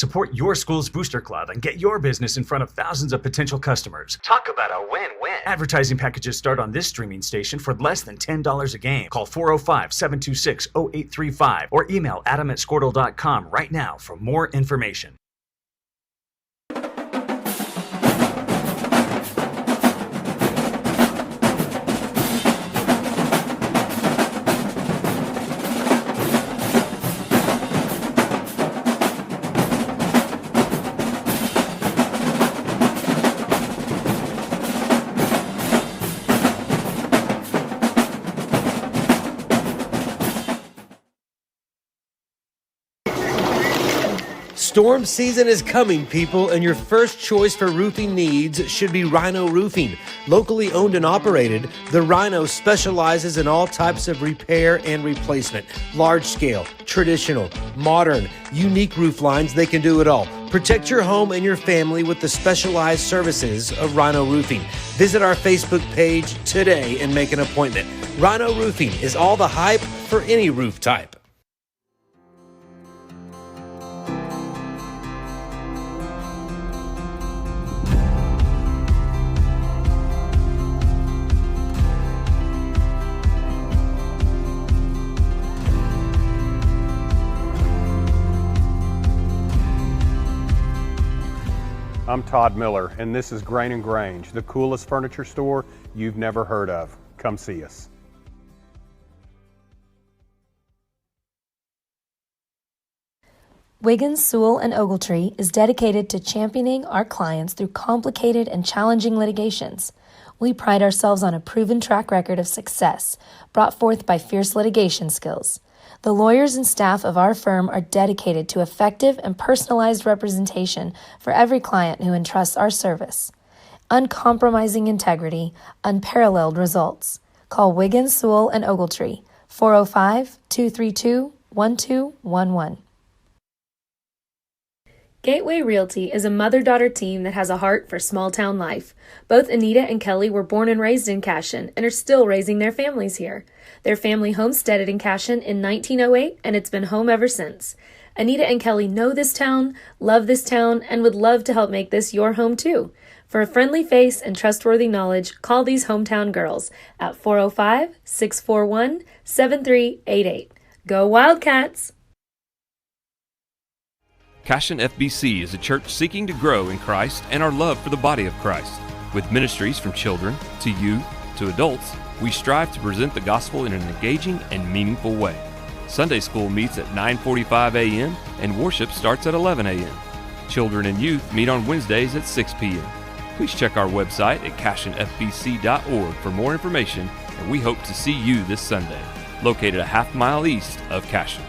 Support your school's booster club and get your business in front of thousands of potential customers. Talk about a win-win. Advertising packages start on this streaming station for less than $10 a game. Call 405-726-0835 or email adam@squirtle.com right now for more information. Storm season is coming, people, and your first choice for roofing needs should be Rhino Roofing. Locally owned and operated, the Rhino specializes in all types of repair and replacement. Large scale, traditional, modern, unique roof lines, they can do it all. Protect your home and your family with the specialized services of Rhino Roofing. Visit our Facebook page today and make an appointment. Rhino Roofing is all the hype for any roof type. I'm Todd Miller, and this is Grain and Grange, the coolest furniture store you've never heard of. Come see us. Wiggins, Sewell & Ogletree is dedicated to championing our clients through complicated and challenging litigations. We pride ourselves on a proven track record of success brought forth by fierce litigation skills. The lawyers and staff of our firm are dedicated to effective and personalized representation for every client who entrusts our service. Uncompromising integrity, unparalleled results. Call Wiggins, Sewell & Ogletree, 405-232-1211. Gateway Realty is a mother-daughter team that has a heart for small-town life. Both Anita and Kelly were born and raised in Cashion and are still raising their families here. Their family homesteaded in Cashion in 1908, and it's been home ever since. Anita and Kelly know this town, love this town, and would love to help make this your home too. For a friendly face and trustworthy knowledge, call these hometown girls at 405-641-7388. Go Wildcats! Cashion FBC is a church seeking to grow in Christ and our love for the body of Christ. With ministries from children to youth to adults, we strive to present the gospel in an engaging and meaningful way. Sunday school meets at 9:45 a.m. and worship starts at 11 a.m. Children and youth meet on Wednesdays at 6 p.m. Please check our website at cashionfbc.org for more information, and we hope to see you this Sunday, located a half-mile east of Cashion.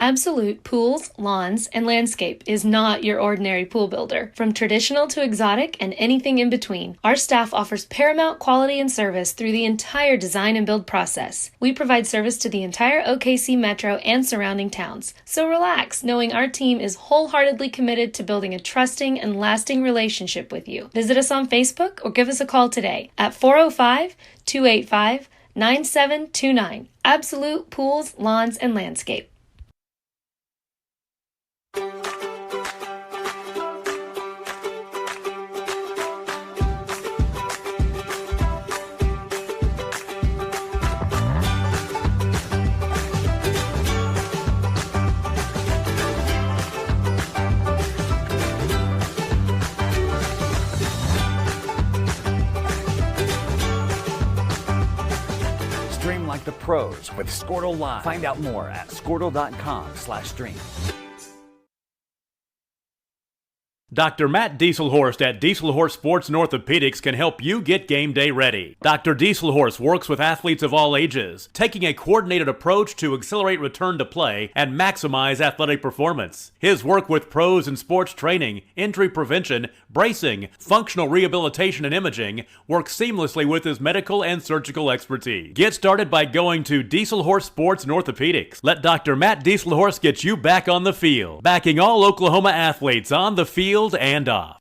Absolute Pools, Lawns, and Landscape is not your ordinary pool builder. From traditional to exotic and anything in between, our staff offers paramount quality and service through the entire design and build process. We provide service to the entire OKC metro and surrounding towns. So relax, knowing our team is wholeheartedly committed to building a trusting and lasting relationship with you. Visit us on Facebook or give us a call today at 405-285-9729. Absolute Pools, Lawns, and Landscape. Stream like the pros with Squirtle Live. Find out more at squirtle.com/stream. Dr. Matt Dieselhorst at Dieselhorst Sports and Orthopedics can help you get game day ready. Dr. Dieselhorst works with athletes of all ages, taking a coordinated approach to accelerate return to play and maximize athletic performance. His work with pros in sports training, injury prevention, bracing, functional rehabilitation, and imaging works seamlessly with his medical and surgical expertise. Get started by going to Dieselhorst Sports and Orthopedics. Let Dr. Matt Dieselhorst get you back on the field, backing all Oklahoma athletes on the field and off.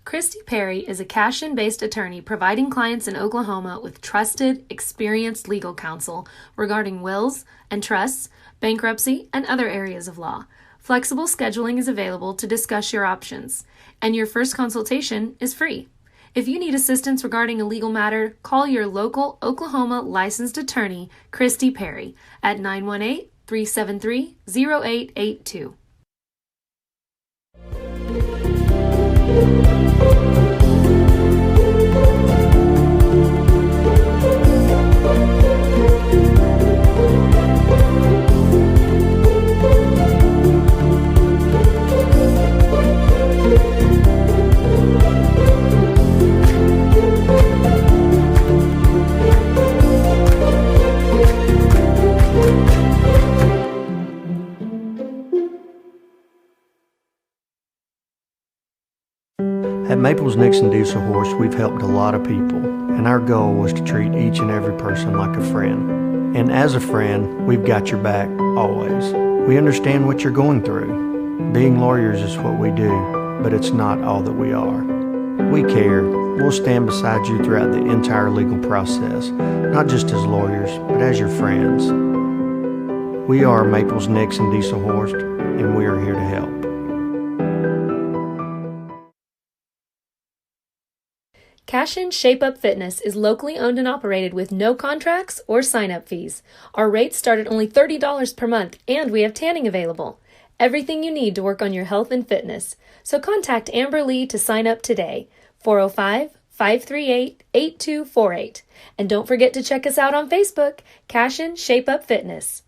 Christy Perry is a Cashion-based attorney providing clients in Oklahoma with trusted, experienced legal counsel regarding wills and trusts, bankruptcy, and other areas of law. Flexible scheduling is available to discuss your options, and your first consultation is free. If you need assistance regarding a legal matter, call your local Oklahoma licensed attorney, Christy Perry, at 918-373-0882. At Maples Nixon Dieselhorst, we've helped a lot of people, and our goal was to treat each and every person like a friend. And as a friend, we've got your back, always. We understand what you're going through. Being lawyers is what we do, but it's not all that we are. We care. We'll stand beside you throughout the entire legal process, not just as lawyers, but as your friends. We are Maples Nixon Dieselhorst, and we are here to help. Cashion Shape Up Fitness is locally owned and operated with no contracts or sign-up fees. Our rates start at only $30 per month, and we have tanning available. Everything you need to work on your health and fitness. So contact Amber Lee to sign up today, 405-538-8248. And don't forget to check us out on Facebook, Cashion Shape Up Fitness.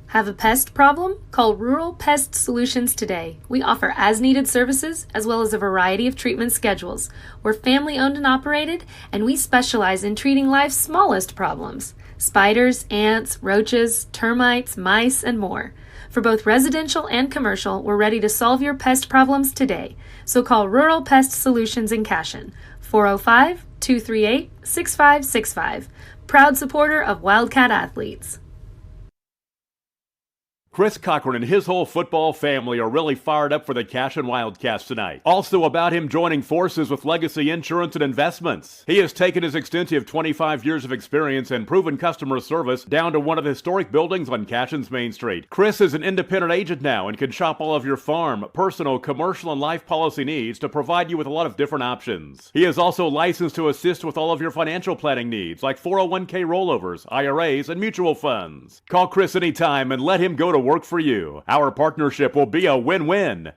Have a pest problem? Call Rural Pest Solutions today. We offer as-needed services as well as a variety of treatment schedules. We're family-owned and operated, and we specialize in treating life's smallest problems: spiders, ants, roaches, termites, mice, and more. For both residential and commercial, we're ready to solve your pest problems today. So call Rural Pest Solutions in Cashion, 405-238-6565. Proud supporter of Wildcat athletes. Chris Cochran and his whole football family are really fired up for the Cashion Wildcats tonight. Also about him joining forces with Legacy Insurance and Investments. He has taken his extensive 25 years of experience and proven customer service down to one of the historic buildings on Cashion's Main Street. Chris is an independent agent now and can shop all of your farm, personal, commercial, and life policy needs to provide you with a lot of different options. He is also licensed to assist with all of your financial planning needs like 401k rollovers, IRAs, and mutual funds. Call Chris anytime and let him go to work for you. Our partnership will be a win-win.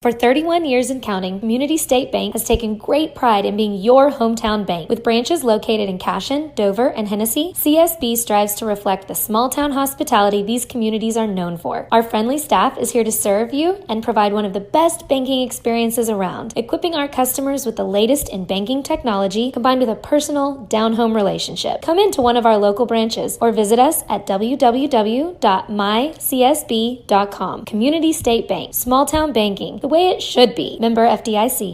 For 31 years and counting, Community State Bank has taken great pride in being your hometown bank. With branches located in Cashion, Dover, and Hennessy, CSB strives to reflect the small-town hospitality these communities are known for. Our friendly staff is here to serve you and provide one of the best banking experiences around, equipping our customers with the latest in banking technology combined with a personal, down-home relationship. Come into one of our local branches or visit us at www.mycsb.com. Community State Bank, small-town banking, the way it should be. Member FDIC.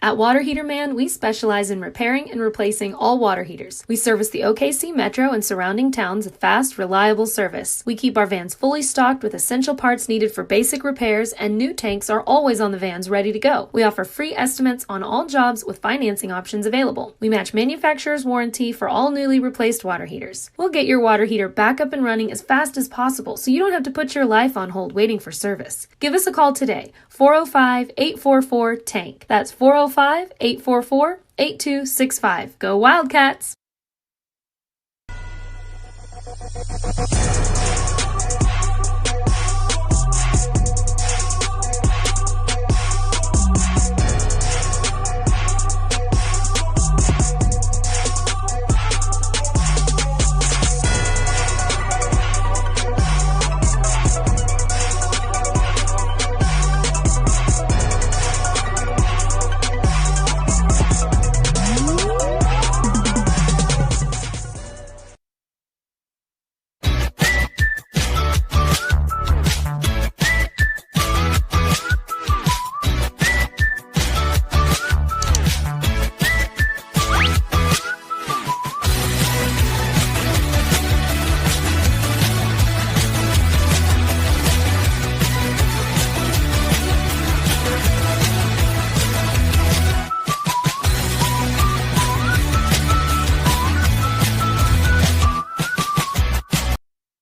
At Water Heater Man, we specialize in repairing and replacing all water heaters. We service the OKC Metro and surrounding towns with fast, reliable service. We keep our vans fully stocked with essential parts needed for basic repairs, and new tanks are always on the vans ready to go. We offer free estimates on all jobs with financing options available. We match manufacturer's warranty for all newly replaced water heaters. We'll get your water heater back up and running as fast as possible so you don't have to put your life on hold waiting for service. Give us a call today, 405-844-TANK. That's 405-844-8265. Go Wildcats!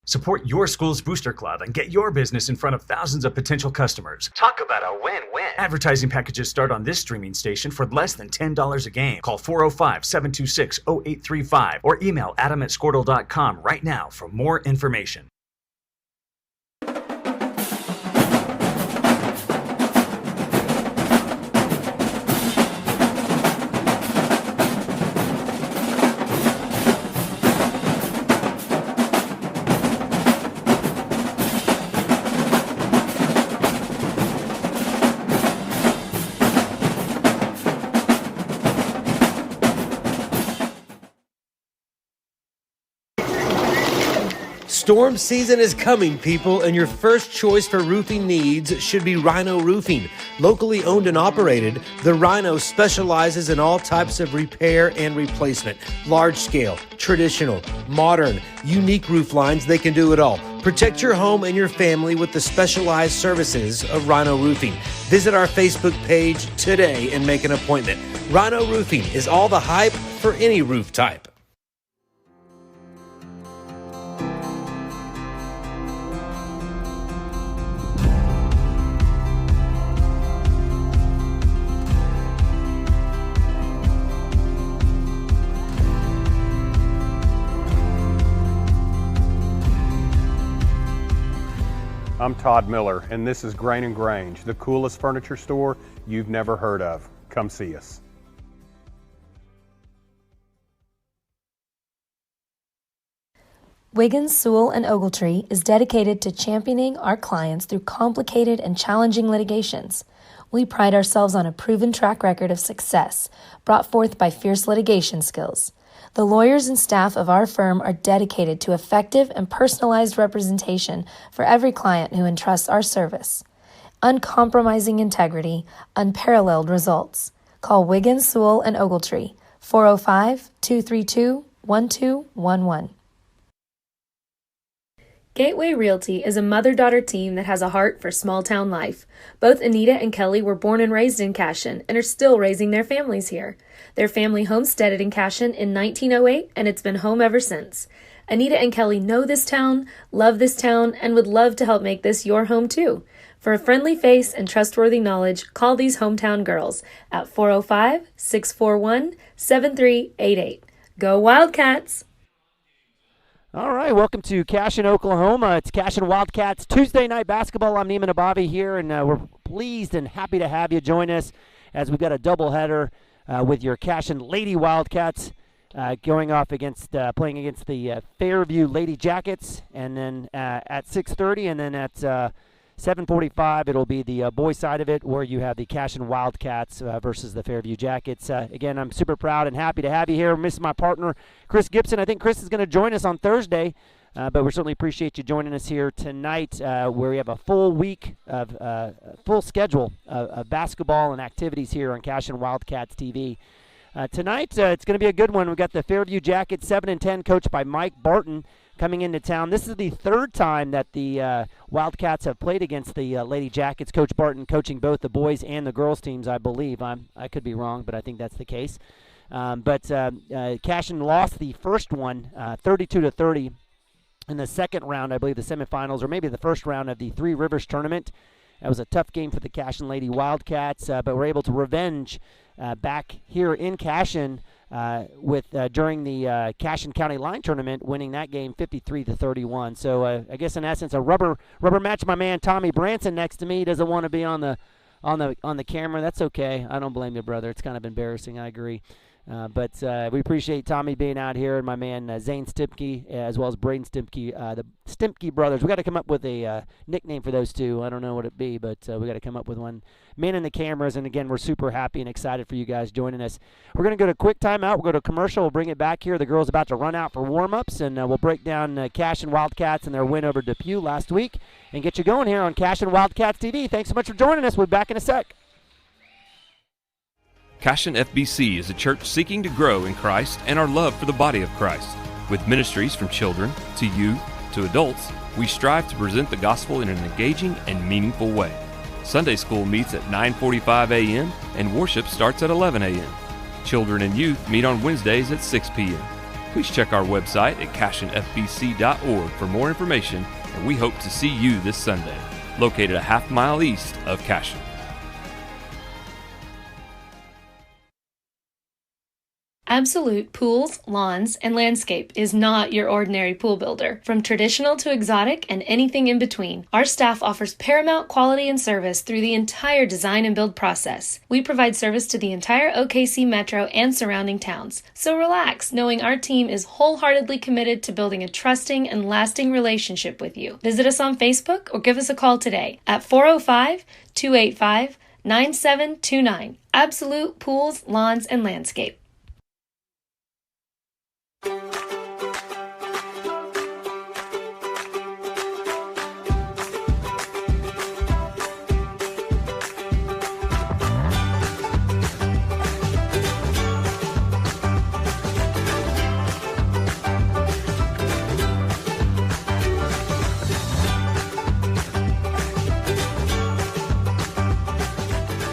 Support your school's booster club and get your business in front of thousands of potential customers. Talk about a win-win. Advertising packages start on this streaming station for less than $10 a game. Call 405-726-0835 or email adam@squirtle.com right now for more information. Storm season is coming, people, and your first choice for roofing needs should be Rhino Roofing. Locally owned and operated, the Rhino specializes in all types of repair and replacement. Large scale, traditional, modern, unique roof lines, they can do it all. Protect your home and your family with the specialized services of Rhino Roofing. Visit our Facebook page today and make an appointment. Rhino Roofing is all the hype for any roof type. I'm Todd Miller, and this is Grain & Grange, the coolest furniture store you've never heard of. Come see us. Wiggins, Sewell, and Ogletree is dedicated to championing our clients through complicated and challenging litigations. We pride ourselves on a proven track record of success brought forth by fierce litigation skills. The lawyers and staff of our firm are dedicated to effective and personalized representation for every client who entrusts our service. Uncompromising integrity, unparalleled results. Call Wiggins, Sewell, and Ogletree, 405-232-1211. Gateway Realty is a mother-daughter team that has a heart for small-town life. Both Anita and Kelly were born and raised in Cashion and are still raising their families here. Their family homesteaded in Cashion in 1908, and it's been home ever since. Anita and Kelly know this town, love this town, and would love to help make this your home too. For a friendly face and trustworthy knowledge, call these hometown girls at 405-641-7388. Go Wildcats! All right, welcome to Cashion, Oklahoma. It's Cashion Wildcats Tuesday night basketball. I'm Neiman Abavi here, and we're pleased and happy to have you join us as we've got a doubleheader with your Cashion Lady Wildcats going off against playing against the Fairview Lady Jackets, and then at 6:30, and then at 7:45 it'll be the boys side of it, where you have the Cashion Wildcats versus the Fairview Jackets. Again, I'm super proud and happy to have you here. Miss my partner, Chris Gibson. I think Chris is going to join us on Thursday, but we certainly appreciate you joining us here tonight, where we have a full week of full schedule of basketball and activities here on Cashion Wildcats TV. Tonight, it's going to be a good one. We've got the Fairview Jackets, 7-10, coached by Mike Barton, coming into town. This is the third time that the Wildcats have played against the Lady Jackets. Coach Barton coaching both the boys and the girls teams, I believe. I could be wrong, but I think that's the case. But Cashion lost the first one, 32-30, in the second round, I believe, the semifinals, or maybe the first round of the Three Rivers tournament. That was a tough game for the Cashion Lady Wildcats, but we're able to revenge back here in Cashion during the Cashion County Line Tournament, winning that game 53-31. So I guess in essence a rubber match. My man Tommy Branson next to me doesn't want to be on the camera. That's okay. I don't blame you, brother. It's kind of embarrassing. I agree. But we appreciate Tommy being out here, and my man Zane Stipke, as well as Braden Stipke, the Stipke brothers. We got to come up with a nickname for those two. I don't know what it'd be, but we got to come up with one. Man in the cameras, and again, we're super happy and excited for you guys joining us. We're going to go to a quick timeout. We'll go to commercial. We'll bring it back here. The girls about to run out for warm-ups, and we'll break down Cashion Wildcats and their win over Depew last week, and get you going here on Cashion Wildcats TV. Thanks so much for joining us. We'll be back in a sec. Cashion FBC is a church seeking to grow in Christ and our love for the body of Christ. With ministries from children to youth to adults, we strive to present the gospel in an engaging and meaningful way. Sunday school meets at 9:45 a.m. and worship starts at 11 a.m. Children and youth meet on Wednesdays at 6 p.m. Please check our website at cashionfbc.org for more information, and we hope to see you this Sunday, located a half-mile east of Cashion. Absolute Pools, Lawns, and Landscape is not your ordinary pool builder. From traditional to exotic and anything in between, our staff offers paramount quality and service through the entire design and build process. We provide service to the entire OKC metro and surrounding towns. So relax, knowing our team is wholeheartedly committed to building a trusting and lasting relationship with you. Visit us on Facebook or give us a call today at 405-285-9729. Absolute Pools, Lawns, and Landscape.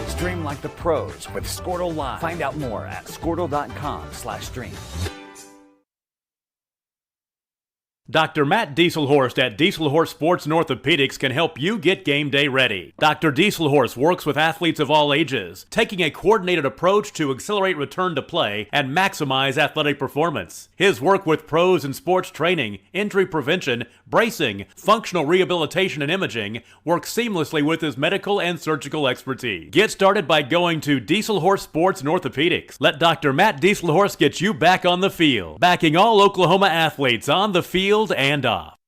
Stream like the pros with Squirtle Live. Find out more at squirtle.com/stream. Dr. Matt Dieselhorst at Dieselhorst Sports and Orthopedics can help you get game day ready. Dr. Dieselhorst works with athletes of all ages, taking a coordinated approach to accelerate return to play and maximize athletic performance. His work with pros in sports training, injury prevention, bracing, functional rehabilitation, and imaging works seamlessly with his medical and surgical expertise. Get started by going to Dieselhorst Sports and Orthopedics. Let Dr. Matt Dieselhorst get you back on the field, backing all Oklahoma athletes on the field and off.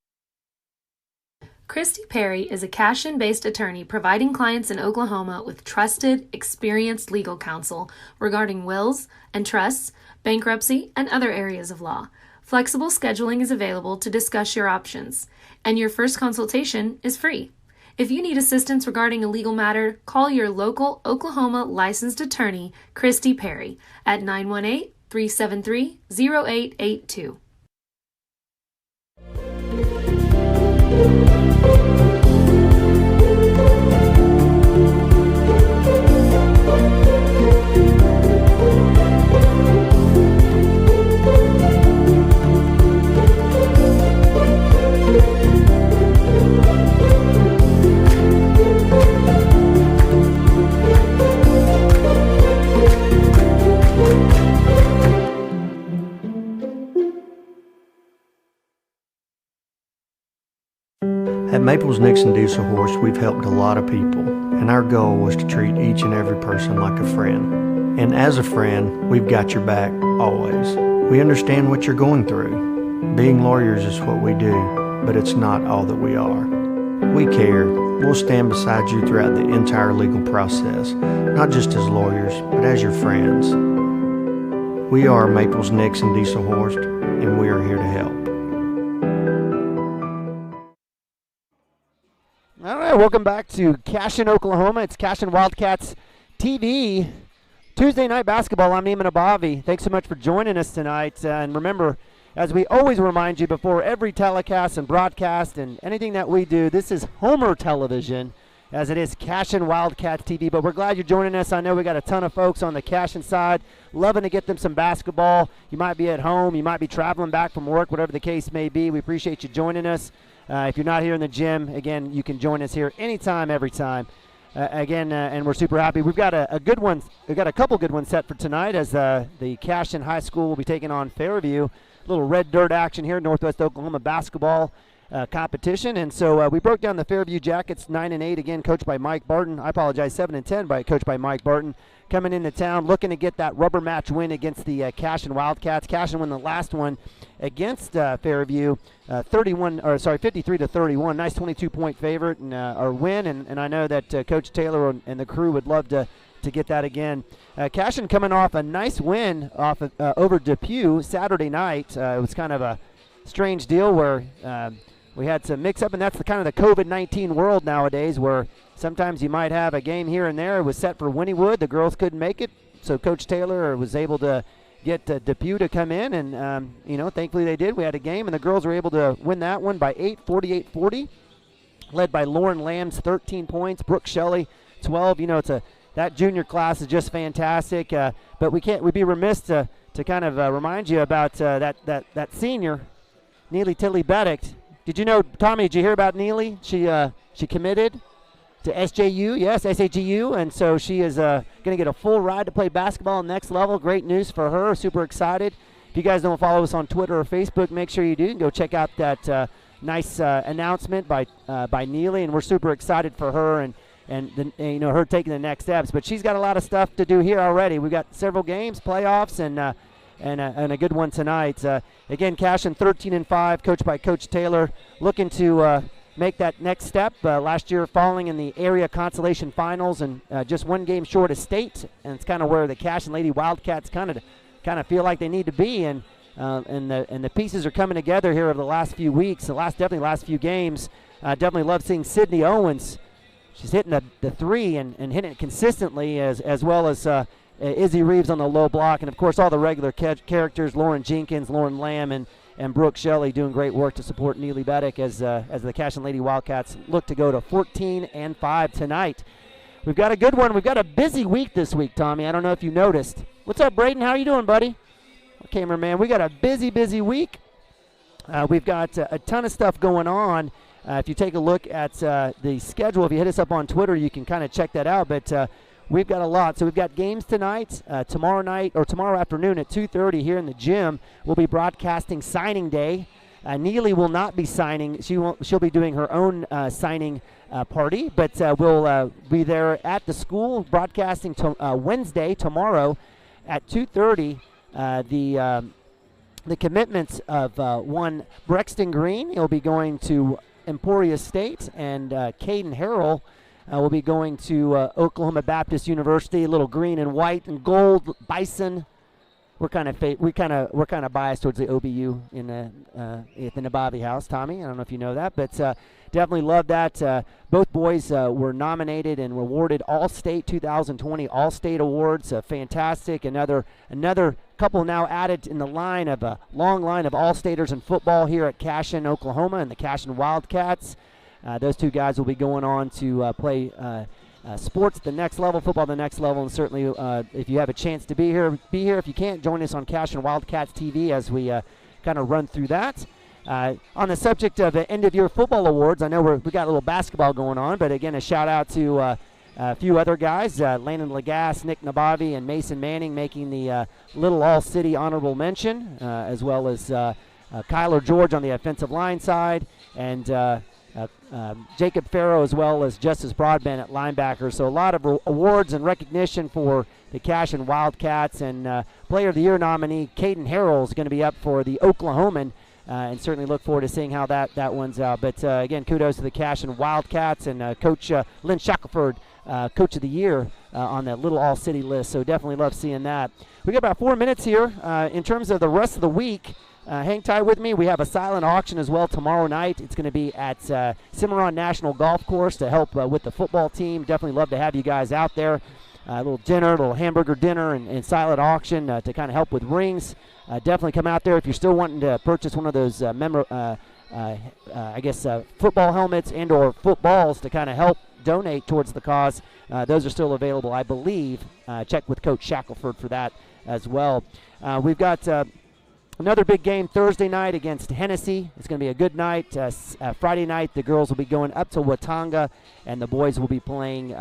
Christy Perry is a Cashion-based attorney providing clients in Oklahoma with trusted, experienced legal counsel regarding wills and trusts, bankruptcy, and other areas of law. Flexible scheduling is available to discuss your options, and your first consultation is free. If you need assistance regarding a legal matter, call your local Oklahoma licensed attorney, Christy Perry, at 918-373-0882. Maples Nixon Diesel Horse, we've helped a lot of people, and our goal was to treat each and every person like a friend. And as a friend, we've got your back always. We understand what you're going through. Being lawyers is what we do, but it's not all that we are. We care. We'll stand beside you throughout the entire legal process, not just as lawyers, but as your friends. We are Maples Nixon Diesel Horse, and we are here to help. All right, welcome back to Cashion, Oklahoma. It's Cashion Wildcats TV. Tuesday night basketball. I'm Neiman Abavi. Thanks so much for joining us tonight. And remember, as we always remind you before every telecast and broadcast and anything that we do, this is Homer Television, as it is Cashion Wildcats TV. But we're glad you're joining us. I know we got a ton of folks on the Cashion side loving to get them some basketball. You might be at home. You might be traveling back from work, whatever the case may be. We appreciate you joining us. If you're not here in the gym, again, you can join us here anytime, every time. And we're super happy. We've got a good one. We've got a couple good ones set for tonight as the Cashion High School will be taking on Fairview. A little red dirt action here, Northwest Oklahoma basketball competition. And so we broke down the Fairview Jackets 9-8, again, coached by Mike Barton. I apologize, 7-10, coached by Mike Barton. Coming into town, looking to get that rubber match win against the Cashion Wildcats. Cashion won the last one against Fairview, 53-31. Nice 22-point favorite and or win. And I know that Coach Taylor and the crew would love to get that again. Cashion coming off a nice win over Depew Saturday night. It was kind of a strange deal where we had some mix-up, and that's the kind of the COVID-19 world nowadays, where sometimes you might have a game here and there. It was set for Wynnewood. The girls couldn't make it, so Coach Taylor was able to get Depew to come in, and thankfully they did. We had a game, and the girls were able to win that one by 8, 48-40, led by Lauren Lambs, 13 points, Brooke Shelley, 12. That junior class is just fantastic, but we'd be remiss to kind of remind you about that senior, Neely Tilly-Beddick. Did you know, Tommy, did you hear about Neely? She committed to SJU, yes, SAGU, and so she is going to get a full ride to play basketball on next level. Great news for her, super excited. If you guys don't follow us on Twitter or Facebook, make sure you do. You can go check out that nice announcement by Neely, and we're super excited for her and her taking the next steps. But she's got a lot of stuff to do here already. We've got several games, playoffs, and a good one tonight. Again, Cashion 13-5, coached by Coach Taylor, looking to make that next step. Last year falling in the area consolation finals and just one game short of state, and it's kind of where the Cashion Lady Wildcats kind of feel like they need to be, and the pieces are coming together here over the last few weeks, definitely last few games. Definitely love seeing Sydney Owens. She's hitting the three and hitting it consistently, as well as Izzy Reeves on the low block, and of course all the regular characters, Lauren Jenkins, Lauren Lamb, and Brooke Shelley doing great work to support Neely Beddick as the Cashion Lady Wildcats look to go to 14-5 tonight. We've got a good one. We've got a busy week this week, Tommy. I don't know if you noticed. What's up, Braden? How are you doing, buddy? Cameraman, we got a busy week. We've got a ton of stuff going on. If you take a look at the schedule, if you hit us up on Twitter, you can kind of check that out. But we've got a lot. So we've got games tonight, tomorrow afternoon at 2:30 here in the gym. We'll be broadcasting signing day. Neely will not be signing. She'll be doing her own signing party, but we'll be there at the school broadcasting Wednesday, tomorrow at 2:30. The commitments of one Brexton Green. He'll be going to Emporia State, and Caden Harrell will be going to Oklahoma Baptist University. A little green and white and gold bison. We're kind of biased towards the OBU at the Nabavi house, Tommy. I don't know if you know that, but definitely love that. Both boys were nominated and awarded All-State 2020 All-State Awards. Fantastic. Another couple now added in the line of a long line of All-Staters in football here at Cashion, Oklahoma, and the Cashion Wildcats. Those two guys will be going on to play sports at the next level, football at the next level, and certainly if you have a chance to be here. If you can't, join us on Cashion Wildcats TV as we kind of run through that. On the subject of end-of-year football awards, I know we got a little basketball going on, but again, a shout-out to a few other guys, Landon Lagasse, Nick Nabavi, and Mason Manning making the Little All-City honorable mention, as well as Kyler George on the offensive line side, and Jacob Farrow, as well as Justice Broadbent at linebacker. So a lot of awards and recognition for the Cashion Wildcats. And Player of the Year nominee Caden Harrell is going to be up for the Oklahoman. And certainly look forward to seeing how that one's out. But again, kudos to the Cashion Wildcats and Coach Lynn Shackelford, Coach of the Year on that little all-city list. So definitely love seeing that. We got about 4 minutes here. In terms of the rest of the week, hang tight with me. We have a silent auction as well tomorrow night. It's going to be at Cimarron National Golf Course to help with the football team. Definitely love to have you guys out there. A little dinner, a little hamburger dinner, and silent auction to kind of help with rings. Definitely come out there if you're still wanting to purchase one of those football helmets and or footballs to kind of help donate towards the cause. Those are still available, I believe. Check with Coach Shackelford for that as well. We've got another big game Thursday night against Hennessy. It's going to be a good night. Friday night, the girls will be going up to Watanga, and the boys will be playing.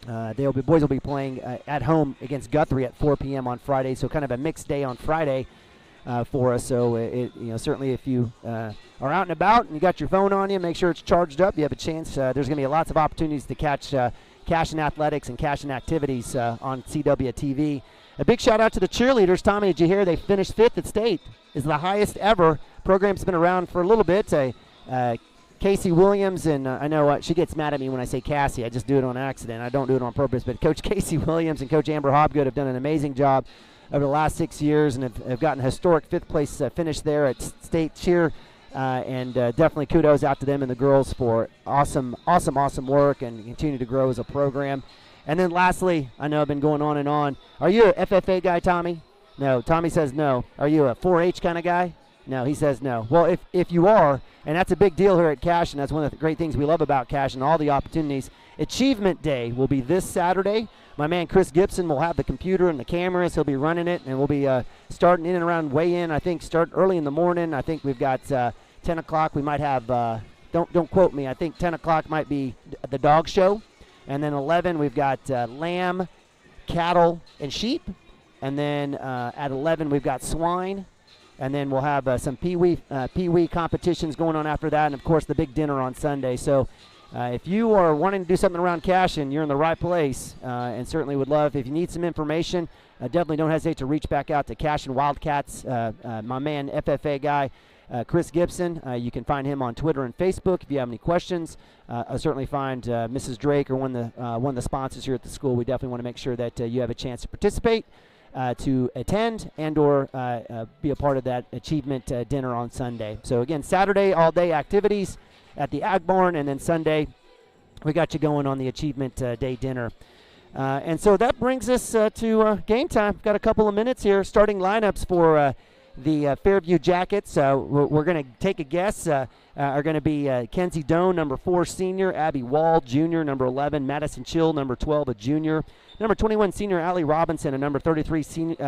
Boys will be playing at home against Guthrie at 4 p.m. on Friday. So kind of a mixed day on Friday for us. So certainly if you are out and about and you got your phone on you, make sure it's charged up. You have a chance. There's going to be lots of opportunities to catch Cashion athletics and Cashion activities on CWTV. A big shout out to the cheerleaders. Tommy, did you hear they finished 5th at state? Is the highest ever. Program's been around for a little bit. Casey Williams, and I know she gets mad at me when I say Cassie. I just do it on accident. I don't do it on purpose. But Coach Casey Williams and Coach Amber Hobgood have done an amazing job over the last 6 years and have gotten a historic 5th place finish there at state cheer. And definitely kudos out to them and the girls for awesome work and continue to grow as a program. And then lastly, I know I've been going on and on. Are you a FFA guy, Tommy? No. Tommy says no. Are you a 4-H kind of guy? No, he says no. Well, if you are, and that's a big deal here at Cashion, that's one of the great things we love about Cashion, all the opportunities. Achievement Day will be this Saturday. My man Chris Gibson will have the computer and the cameras. He'll be running it, and we'll be starting in and around weigh-in. I think start early in the morning. I think we've got 10 o'clock. We might have, don't quote me, I think 10 o'clock might be the dog show. And then 11, we've got lamb, cattle, and sheep. And then at 11, we've got swine. And then we'll have some pee-wee competitions going on after that, and of course the big dinner on Sunday. So if you are wanting to do something around Cashion, you're in the right place, and certainly would love, if you need some information, definitely don't hesitate to reach back out to Cashion Wildcats, my man FFA guy, Chris Gibson. You can find him on Twitter and Facebook if you have any questions. I'll certainly find Mrs. Drake or one of the sponsors here at the school. We definitely want to make sure that you have a chance to participate. To attend and or be a part of that achievement dinner on Sunday. So again, Saturday all-day activities at the Ag Barn, and then Sunday we got you going on the Achievement Day dinner. And so that brings us to game time. Got a couple of minutes here. Starting lineups for the Fairview Jackets. We're going to take a guess. Are going to be Kenzie Doan, number 4 senior, Abby Wall, junior, number 11, Madison Chill, number 12, a junior, number 21 senior, Allie Robinson, and number 33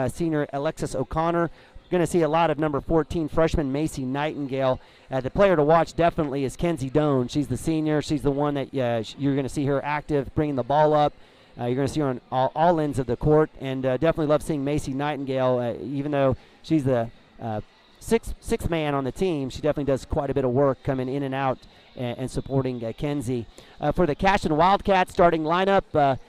senior, Alexis O'Connor. Going to see a lot of number 14 freshman Macy Nightingale. The player to watch definitely is Kenzie Doan. She's the senior. She's the one that you're going to see her active, bringing the ball up. You're going to see her on all ends of the court, and definitely love seeing Macy Nightingale, even though she's the sixth man on the team. She definitely does quite a bit of work coming in and out and supporting Kenzie. For the Cashion Wildcats starting lineup,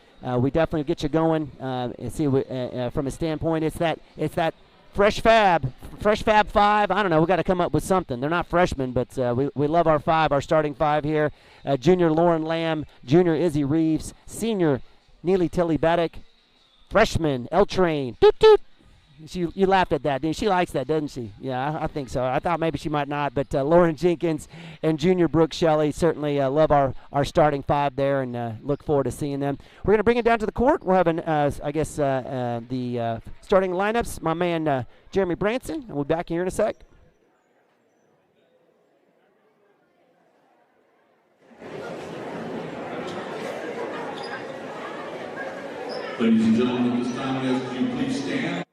we definitely get you going and see from a standpoint. It's that fresh fab 5. I don't know. We got to come up with something. They're not freshmen, but we love our 5, our starting 5 here. Junior Lauren Lamb, junior Izzy Reeves, senior Neely Tilly Baddock, freshman L Train. Toot toot. You laughed at that, didn't you? She likes that, doesn't she? Yeah, I think so. I thought maybe she might not, but Lauren Jenkins and junior Brooke Shelley certainly love our starting 5 there, and look forward to seeing them. We're going to bring it down to the court. We'll have, the starting lineups. My man Jeremy Branson, and we'll be back here in a sec. Ladies and gentlemen, at this time, we ask you please stand.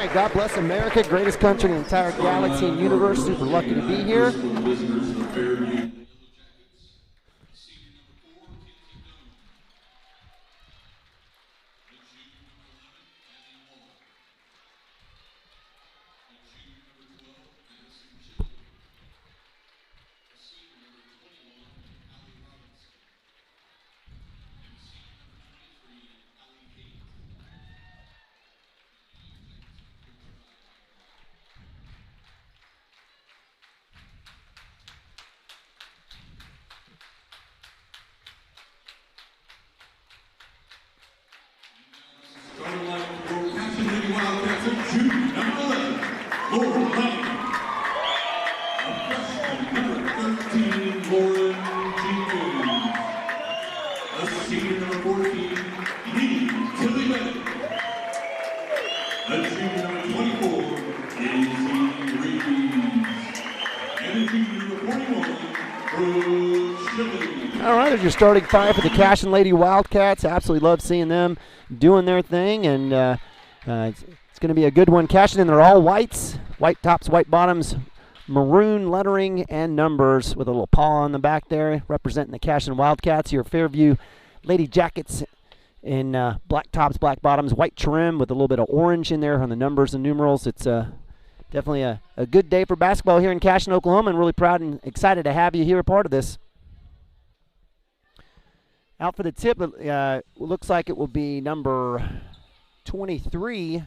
right, God bless America, greatest country in the entire galaxy and universe. Super lucky to be here. Listeners from Fairview. Starting line for Cashion Lady Wildcats of June, number 11, Lauren Lane. A freshman, number 13, Lauren Jenkins. A senior, number 14, Lee Tilly Bennett. A junior, number 24, Izzy Reeves. And a junior, number 41, Brooke Shelley. All right, there's your starting five for the Cashion Lady Wildcats. Absolutely love seeing them doing their thing, and it's going to be a good one. Cashion, and they're all whites, white tops, white bottoms, maroon lettering and numbers with a little paw on the back there, representing the Cashion Wildcats. Your Fairview Lady Jackets in black tops, black bottoms, white trim with a little bit of orange in there on the numbers and numerals. It's definitely a good day for basketball here in Cashion, Oklahoma, and really proud and excited to have you here a part of this. Out for the tip, looks like it will be number 23,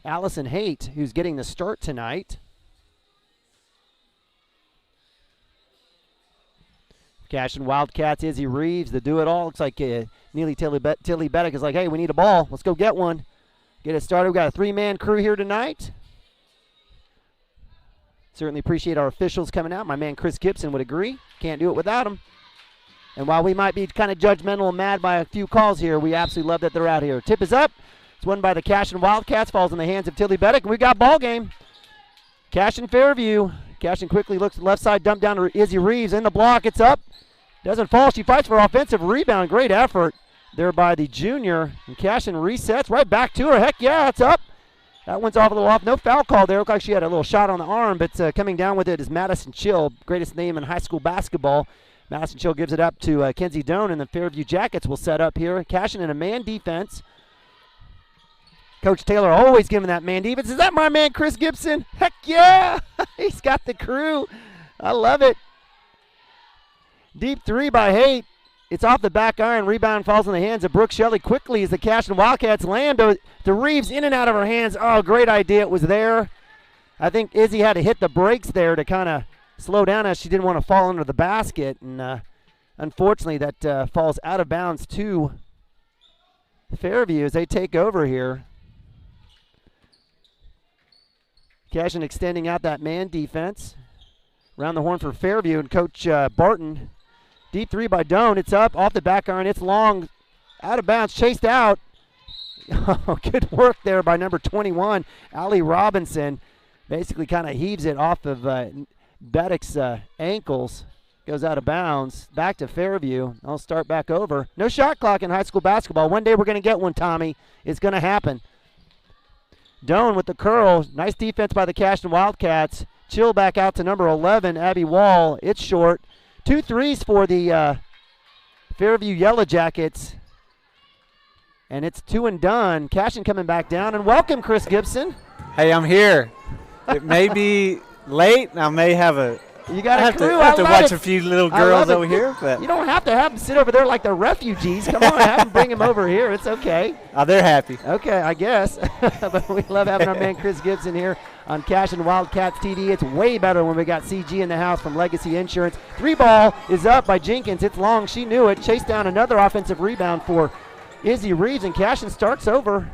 Allison Haight, who's getting the start tonight. Cashion Wildcats, Izzy Reeves, the do-it-all. Looks like Neely Tilly Beddick is like, hey, we need a ball. Let's go get one. Get it started. We've got a three-man crew here tonight. Certainly appreciate our officials coming out. My man Chris Gibson would agree. Can't do it without them. And while we might be kind of judgmental and mad by a few calls here, we absolutely love that they're out here. Tip is up. It's won by the Cashion Wildcats. Falls in the hands of Tilly Beddick. And we got ball game. Cashion Fairview. Cashion quickly looks left side, dump down to Izzy Reeves. In the block, it's up. Doesn't fall. She fights for offensive rebound. Great effort there by the junior. And Cashion resets right back to her. Heck yeah, it's up. That one's off a little off. No foul call there. Looked like she had a little shot on the arm, but coming down with it is Madison Chill, greatest name in high school basketball. Madison Chill gives it up to Kenzie Doan, and the Fairview Jackets will set up here. Cashion in a man defense. Coach Taylor always giving that man defense. Is that my man Chris Gibson? Heck yeah! He's got the crew. I love it. Deep three by Haight. It's off the back iron. Rebound falls in the hands of Brooke Shelley quickly as the Cashion Wildcats land to Reeves, in and out of her hands. Oh, great idea. It was there. I think Izzy had to hit the brakes there to kind of slow down as she didn't want to fall under the basket. And unfortunately, that falls out of bounds to Fairview as they take over here. Cashion extending out that man defense. Around the horn for Fairview, and Coach Barton. Deep three by Doan. It's up off the back iron. It's long, out of bounds, chased out. Oh, good work there by number 21, Allie Robinson. Basically kind of heaves it off of Beddick's ankles. Goes out of bounds. Back to Fairview. I'll start back over. No shot clock in high school basketball. One day we're going to get one, Tommy. It's going to happen. Doan with the curl. Nice defense by the Cashion Wildcats. Chill back out to number 11, Abby Wall. It's short. 2 threes for the Fairview Yellow Jackets. And it's 2 and done. Cashion coming back down. And welcome, Chris Gibson. Hey, I'm here. It may be late. I may have a You got I a have crew. to, have to watch it. a few little girls over here. But you don't have to have them sit over there like they're refugees. Come on, have them bring them over here. It's okay. They're happy. Okay, I guess. But we love having our man Chris Gibson here on Cashion Wildcats TV. It's way better when we got CG in the house from Legacy Insurance. 3-ball is up by Jenkins. It's long. She knew it. Chased down another offensive rebound for Izzy Reeves, and Cashion starts over.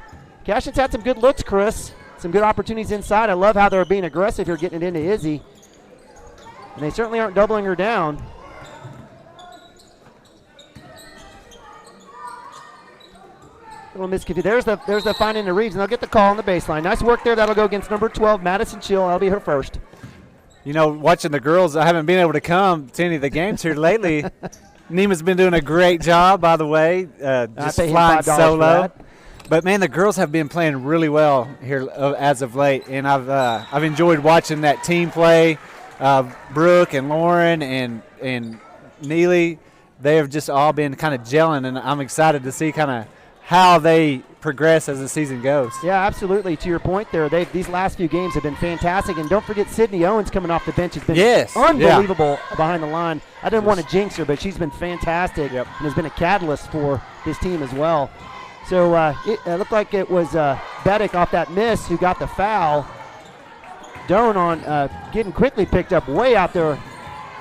Cashion's had some good looks, Chris. Some good opportunities inside. I love how they're being aggressive here, getting it into Izzy. And they certainly aren't doubling her down. Little misconfusion. There's the finding to Reeves, and they'll get the call on the baseline. Nice work there. That'll go against number 12, Madison Chill. That'll be her first. You know, watching the girls, I haven't been able to come to any of the games here lately. Nema's been doing a great job, by the way, just flying solo. But man, the girls have been playing really well here as of late, and I've enjoyed watching that team play. Brooke and Lauren and Neely, they have just all been kind of gelling, and I'm excited to see kind of how they progress as the season goes. Yeah, absolutely. To your point there, these last few games have been fantastic, and don't forget Sydney Owens coming off the bench has been unbelievable behind the line. I didn't want to jinx her, but she's been fantastic and has been a catalyst for this team as well. So it looked like it was Beddick off that miss who got the foul. Doan on getting quickly picked up way out there.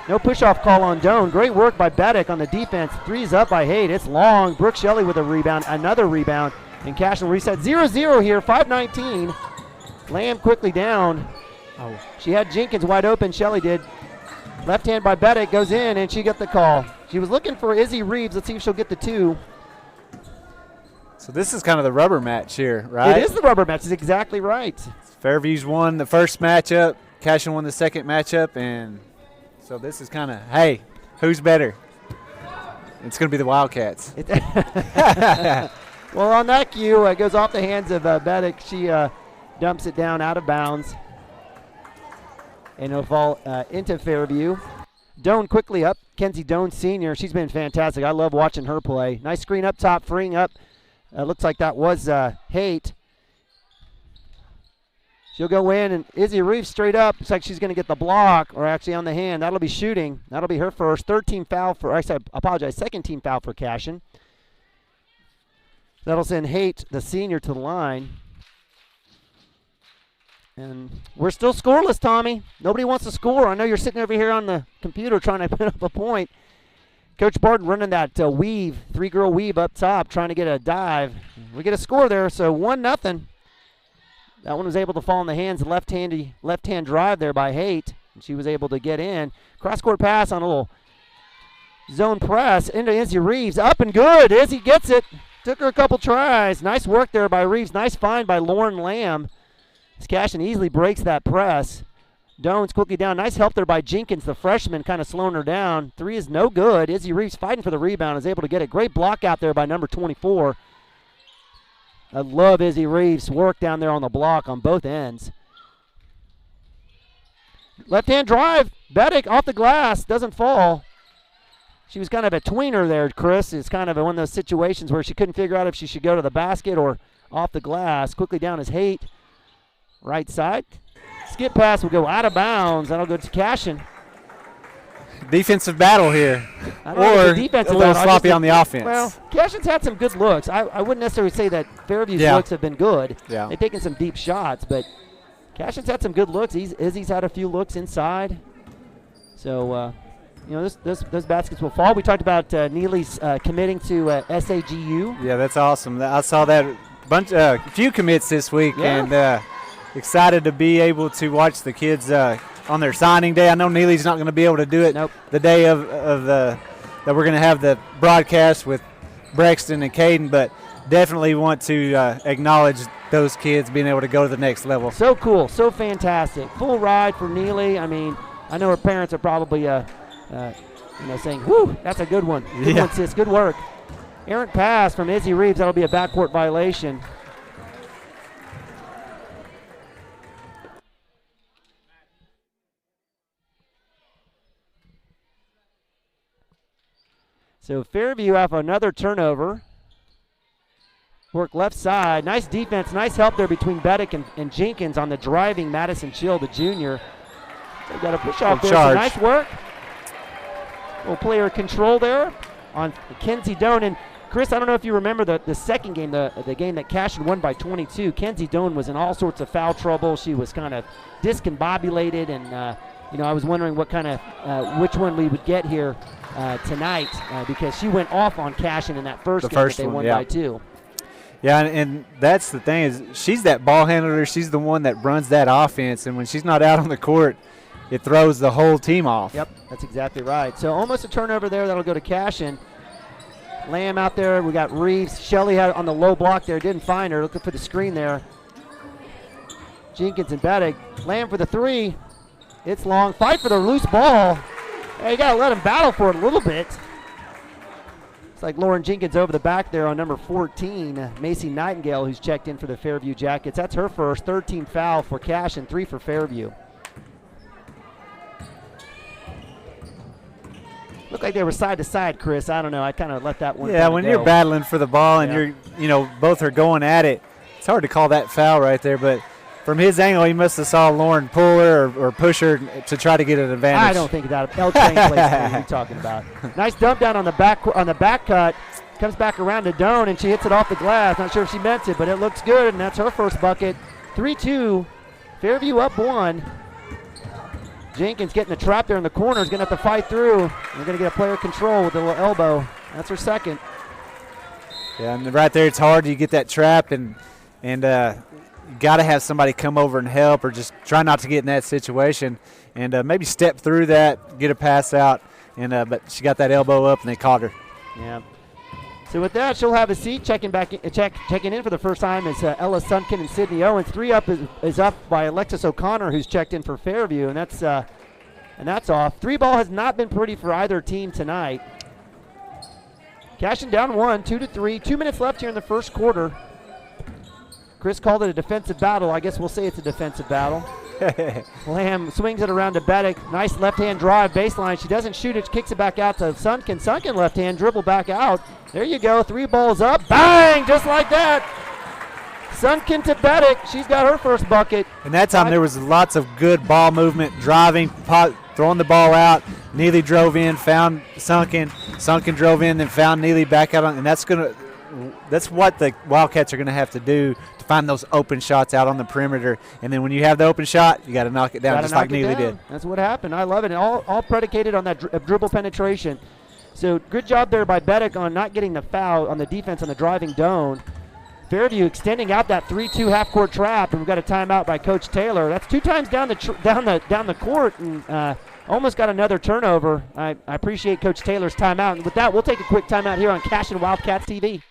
No push-off call on Doan. Great work by Beddick on the defense. Three's up by Haight. It's long. Brooke Shelley with a rebound. Another rebound. And Cashion will reset 0-0 here, 5:19. Lamb quickly down. Oh, she had Jenkins wide open. Shelley did. Left hand by Beddick goes in, and she got the call. She was looking for Izzy Reeves. Let's see if she'll get the two. So this is kind of the rubber match here, right? It is the rubber match. That's exactly right. Fairview's won the first matchup. Cashion won the second matchup, and so this is kind of, hey, who's better? It's going to be the Wildcats. Well, on that cue, it goes off the hands of Beddick. She dumps it down out of bounds, and it'll fall into Fairview. Doan quickly up. Kenzie Doan Sr., she's been fantastic. I love watching her play. Nice screen up top, freeing up. Looks like that was Haight. She'll go in, and Izzy Reeves straight up. Looks like she's going to get the block, or actually on the hand. That'll be shooting. That'll be her first. Third team foul for, I apologize, second team foul for Cashion. That'll send Haight, the senior, to the line. And we're still scoreless, Tommy. Nobody wants to score. I know you're sitting over here on the computer trying to put up a point. Coach Barton running that weave, three-girl weave up top, trying to get a dive. We get a score there, so 1-0. That one was able to fall in the hands, left-hand drive there by Haight, and she was able to get in. Cross-court pass on a little zone press into Izzy Reeves. Up and good. Izzy gets it. Took her a couple tries. Nice work there by Reeves. Nice find by Lauren Lamb. Cashion easily breaks that press. Doan's quickly down. Nice help there by Jenkins, the freshman, kind of slowing her down. Three is no good. Izzy Reeves fighting for the rebound, is able to get it. Great block out there by number 24. I love Izzy Reeves' work down there on the block on both ends. Left-hand drive. Beddick off the glass. Doesn't fall. She was kind of a tweener there, Chris. It's kind of one of those situations where she couldn't figure out if she should go to the basket or off the glass. Quickly down is Haight. Right side. Skip pass will go out of bounds. That'll go to Cashion. Defensive battle here. Or a little sloppy on the offense. Well, Cashion's had some good looks. I wouldn't necessarily say that Fairview's looks have been good. Yeah. They've taken some deep shots, but Cashion's had some good looks. Izzy's had a few looks inside. So, those baskets will fall. We talked about Neely's committing to SAGU. Yeah, that's awesome. I saw that a few commits this week, and excited to be able to watch the kids on their signing day. I know Neely's not going to be able to do it the day of that we're going to have the broadcast with Brexton and Caden, but definitely want to acknowledge those kids being able to go to the next level. So cool, so fantastic. Full ride for Neely. I mean, I know her parents are probably saying, "Whoo, that's a good one. Good one, sis. Good work." Errant pass from Izzy Reeves. That'll be a backcourt violation. So Fairview have another turnover. Work left side. Nice defense. Nice help there between Beddick and Jenkins on the driving Madison Chill, the junior. They got a push off there. So nice work. Little player control there on Kenzie Doan. And Chris, I don't know if you remember the second game, the game that Cashion won by 22. Kenzie Doan was in all sorts of foul trouble. She was kind of discombobulated, and I was wondering what kind of which one we would get here tonight because she went off on Cashion in that first game that they won by 2. Yeah, and that's the thing is she's that ball handler. She's the one that runs that offense, and when she's not out on the court, it throws the whole team off. Yep, that's exactly right. So almost a turnover there. That'll go to Cashion. Lamb out there. We got Reeves. Shelley had on the low block there. Didn't find her. Looking for the screen there. Jenkins and Beddick. Lamb for the three. It's long. Fight for the loose ball. Hey, you got to let him battle for it a little bit. It's like Lauren Jenkins over the back there on number 14, Macy Nightingale, who's checked in for the Fairview Jackets. That's her first, 13 foul for Cashion, 3 for Fairview. Looked like they were side to side, Chris. I don't know. I kind of let that one. Yeah, when you're battling for the ball and you're, both are going at it, it's hard to call that foul right there. But from his angle, he must have saw Lauren pull her or push her to try to get an advantage. I don't think that. L-Train plays. What are you talking about? Nice dump down on the back cut. Comes back around to Doan, and she hits it off the glass. Not sure if she meant it, but it looks good, and that's her first bucket. 3-2. Fairview up 1. Jenkins getting the trap there in the corner. Is going to have to fight through. They're going to get a player control with a little elbow. That's her second. Yeah, and right there it's hard. You get that trap, and you got to have somebody come over and help, or just try not to get in that situation, and maybe step through that, get a pass out, and but she got that elbow up, and they caught her. Yeah. So with that, she'll have a seat. Checking in for the first time is Ella Sunken and Sydney Owens. 3 up is up by Alexis O'Connor, who's checked in for Fairview, and that's off. 3 ball has not been pretty for either team tonight. Cashion down 1, 2-3. 2 minutes left here in the first quarter. Chris called it a defensive battle. I guess we'll say it's a defensive battle. Lamb swings it around to Beddick. Nice left-hand drive, baseline. She doesn't shoot it, kicks it back out to Sunken. Sunken left-hand, dribble back out. There you go, 3 balls up. Bang, just like that. Sunken to Beddick. She's got her first bucket. And that time there was lots of good ball movement, driving, throwing the ball out. Neely drove in, found Sunken. Sunken drove in, then found Neely back out. And that's what the Wildcats are going to have to do to find those open shots out on the perimeter. And then when you have the open shot, you got to knock it down just like Neely did. That's what happened. I love it. All predicated on that dribble penetration. So good job there by Beddick on not getting the foul on the defense on the driving Doan. Fairview extending out that 3-2 half-court trap, and we've got a timeout by Coach Taylor. That's 2 times down the court, and almost got another turnover. I appreciate Coach Taylor's timeout. And with that, we'll take a quick timeout here on Cashion Wildcats TV.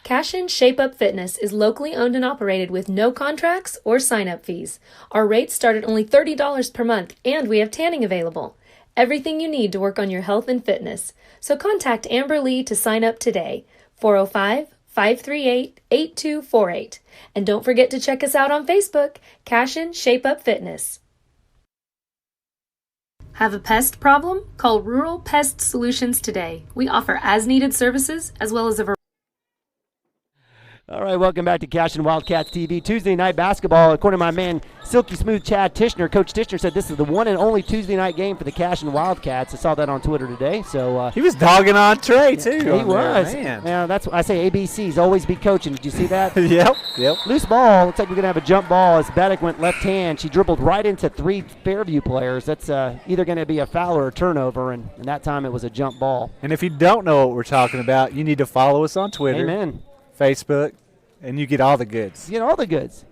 Cashion Shape Up Fitness is locally owned and operated with no contracts or sign-up fees. Our rates start at only $30 per month, and we have tanning available. Everything you need to work on your health and fitness. So contact Amber Lee to sign up today. 405-538-8248. And don't forget to check us out on Facebook, Cashion Shape Up Fitness. Have a pest problem? Call Rural Pest Solutions today. We offer as-needed services as well as a variety. All right, welcome back to Cashion Wildcats TV. Tuesday night basketball. According to my man, Silky Smooth Chad Tishner, Coach Tishner said this is the one and only Tuesday night game for the Cashion Wildcats. I saw that on Twitter today. So he was dogging on Trey too. He was. Man. Yeah, that's what I say. ABCs always be coaching. Did you see that? Yep. Loose ball. Looks like we're gonna have a jump ball as Beddick went left hand. She dribbled right into 3 Fairview players. That's either going to be a foul or a turnover, and that time it was a jump ball. And if you don't know what we're talking about, you need to follow us on Twitter, Amen. Facebook. And you get all the goods. You get all the goods.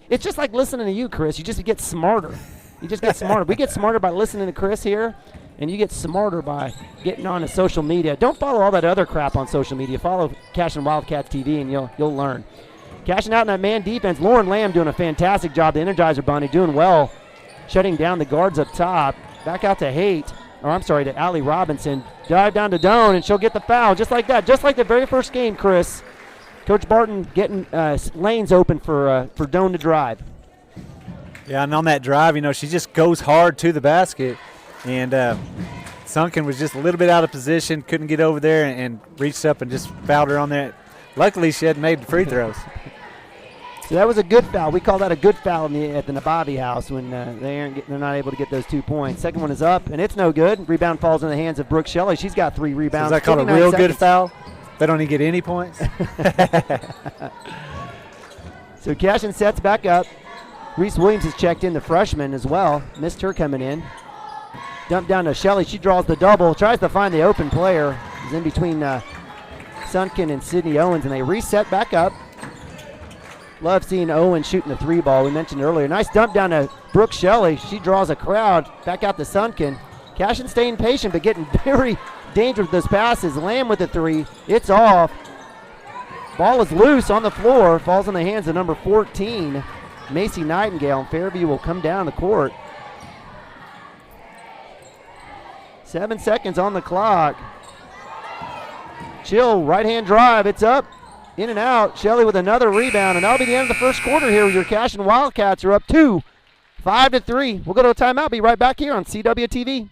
It's just like listening to you, Chris. You just get smarter. You just get smarter. We get smarter by listening to Chris here, and you get smarter by getting on to social media. Don't follow all that other crap on social media. Follow Cashion Wildcats TV, and you'll learn. Cashing out in that man defense. Lauren Lamb doing a fantastic job. The Energizer Bunny doing well, shutting down the guards up top. Back out to Allie Robinson. Dive down to Doan, and she'll get the foul just like that. Just like the very first game, Chris. Coach Barton getting lanes open for Doan to drive. Yeah, and on that drive, she just goes hard to the basket. And Sunken was just a little bit out of position, couldn't get over there, and reached up and just fouled her on there. Luckily, she hadn't made the free throws. So that was a good foul. We call that a good foul at the Nabavi house when they're not able to get those 2 points. Second one is up, and it's no good. Rebound falls in the hands of Brooke Shelley. She's got 3 rebounds. So is that called a real good foul? They don't even get any points. So Cashion sets back up. Reese Williams has checked in, the freshman as well. Missed her coming in. Dump down to Shelley. She draws the double. Tries to find the open player. He's in between Sunken and Sydney Owens, and they reset back up. Love seeing Owens shooting the 3 ball. We mentioned earlier. Nice dump down to Brooke Shelley. She draws a crowd. Back out to Sunken. Cashion staying patient, but getting very dangerous with those passes. Lamb with the 3. It's off. Ball is loose on the floor. Falls in the hands of number 14, Macy Nightingale. And Fairview will come down the court. 7 seconds on the clock. Chill, right-hand drive. It's up, in and out. Shelley with another rebound, and that'll be the end of the first quarter here. Your Cashion Wildcats are up 2, 5-3. We'll go to a timeout. Be right back here on CWTV.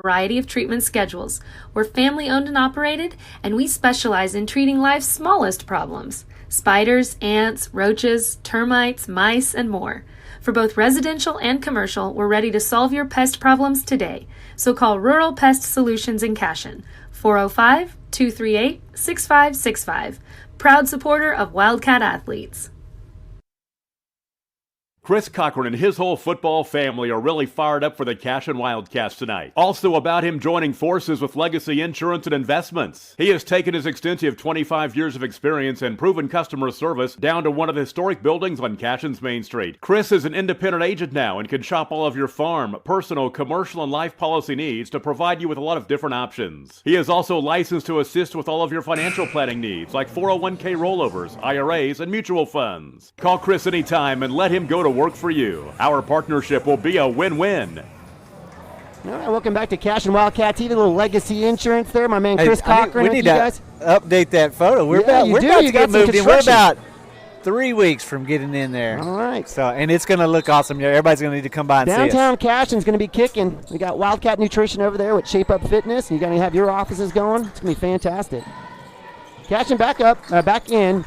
Variety of treatment schedules. We're family owned and operated, and we specialize in treating life's smallest problems: spiders, ants, roaches, termites, mice, and more. For both residential and commercial, we're ready to solve your pest problems today. So call Rural Pest Solutions in Cashion, 405-238-6565. Proud supporter of Wildcat athletes. Chris Cochran and his whole football family are really fired up for the Cashion Wildcats tonight. Also about him joining forces with Legacy Insurance and Investments. He has taken his extensive 25 years of experience and proven customer service down to one of the historic buildings on Cashion's Main Street. Chris is an independent agent now and can shop all of your farm, personal, commercial, and life policy needs to provide you with a lot of different options. He is also licensed to assist with all of your financial planning needs like 401k rollovers, IRAs, and mutual funds. Call Chris anytime and let him go to work for you. Our partnership will be a win-win. All right, welcome back to Cashion Wildcat TV. A little Legacy Insurance there. My man Chris Cochran. We need to update that photo. We're about to get moved in. We're about 3 weeks from getting in there. All right. So, and it's going to look awesome. Everybody's going to need to come by and see us. Downtown Cashion's going to be kicking. We got Wildcat Nutrition over there with Shape Up Fitness. You're going to have your offices going. It's going to be fantastic. Cashion back in.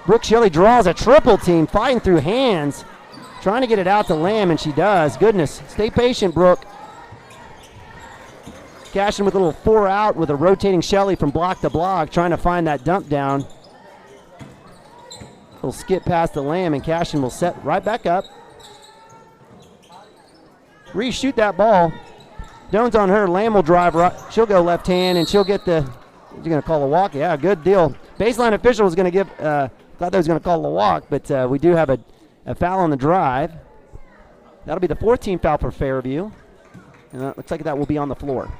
Brooke Shelley draws a triple team, fighting through hands. Trying to get it out to Lamb, and she does. Goodness. Stay patient, Brooke. Cashion with a little 4 out with a rotating Shelley from block to block, trying to find that dump down. Little skip past the Lamb, and Cashion will set right back up. Reshoot that ball. Doan's on her. Lamb will drive right. She'll go left hand, and she'll get the, you're going to call a walk? Yeah, good deal. Baseline official was going to give, thought they was going to call a walk, but we do have a foul on the drive. That'll be the 4th team foul for Fairview. And it looks like that will be on the floor.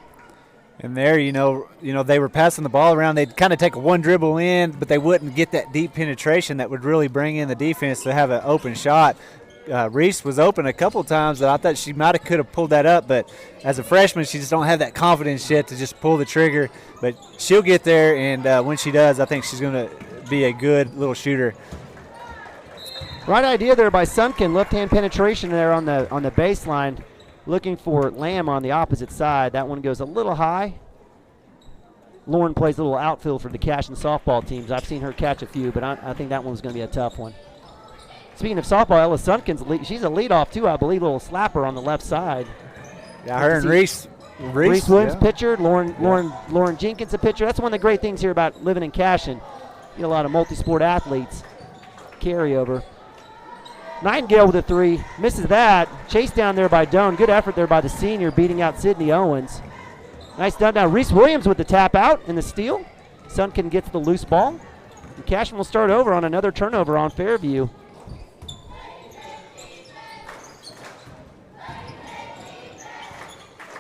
And there, they were passing the ball around. They'd kind of take one dribble in, but they wouldn't get that deep penetration that would really bring in the defense to have an open shot. Reese was open a couple times that I thought she could have pulled that up, but as a freshman, she just don't have that confidence yet to just pull the trigger. But she'll get there, and when she does, I think she's going to be a good little shooter. Right idea there by Sunken. Left-hand penetration there on the baseline. Looking for Lamb on the opposite side. That one goes a little high. Lauren plays a little outfield for the Cashion softball teams. I've seen her catch a few, but I think that one's going to be a tough one. Speaking of softball, Ella Sunken's she's a leadoff too, I believe. Little slapper on the left side. Yeah, her and Reese Williams pitcher. Lauren Jenkins a pitcher. That's one of the great things here about living in Cashion. You get a lot of multi-sport athletes. Carryover. Nightingale with a 3, misses that. Chased down there by Doan. Good effort there by the senior, beating out Sydney Owens. Nice done down. Reese Williams with the tap out and the steal. Sunken gets the loose ball. And Cashion will start over on another turnover on Fairview.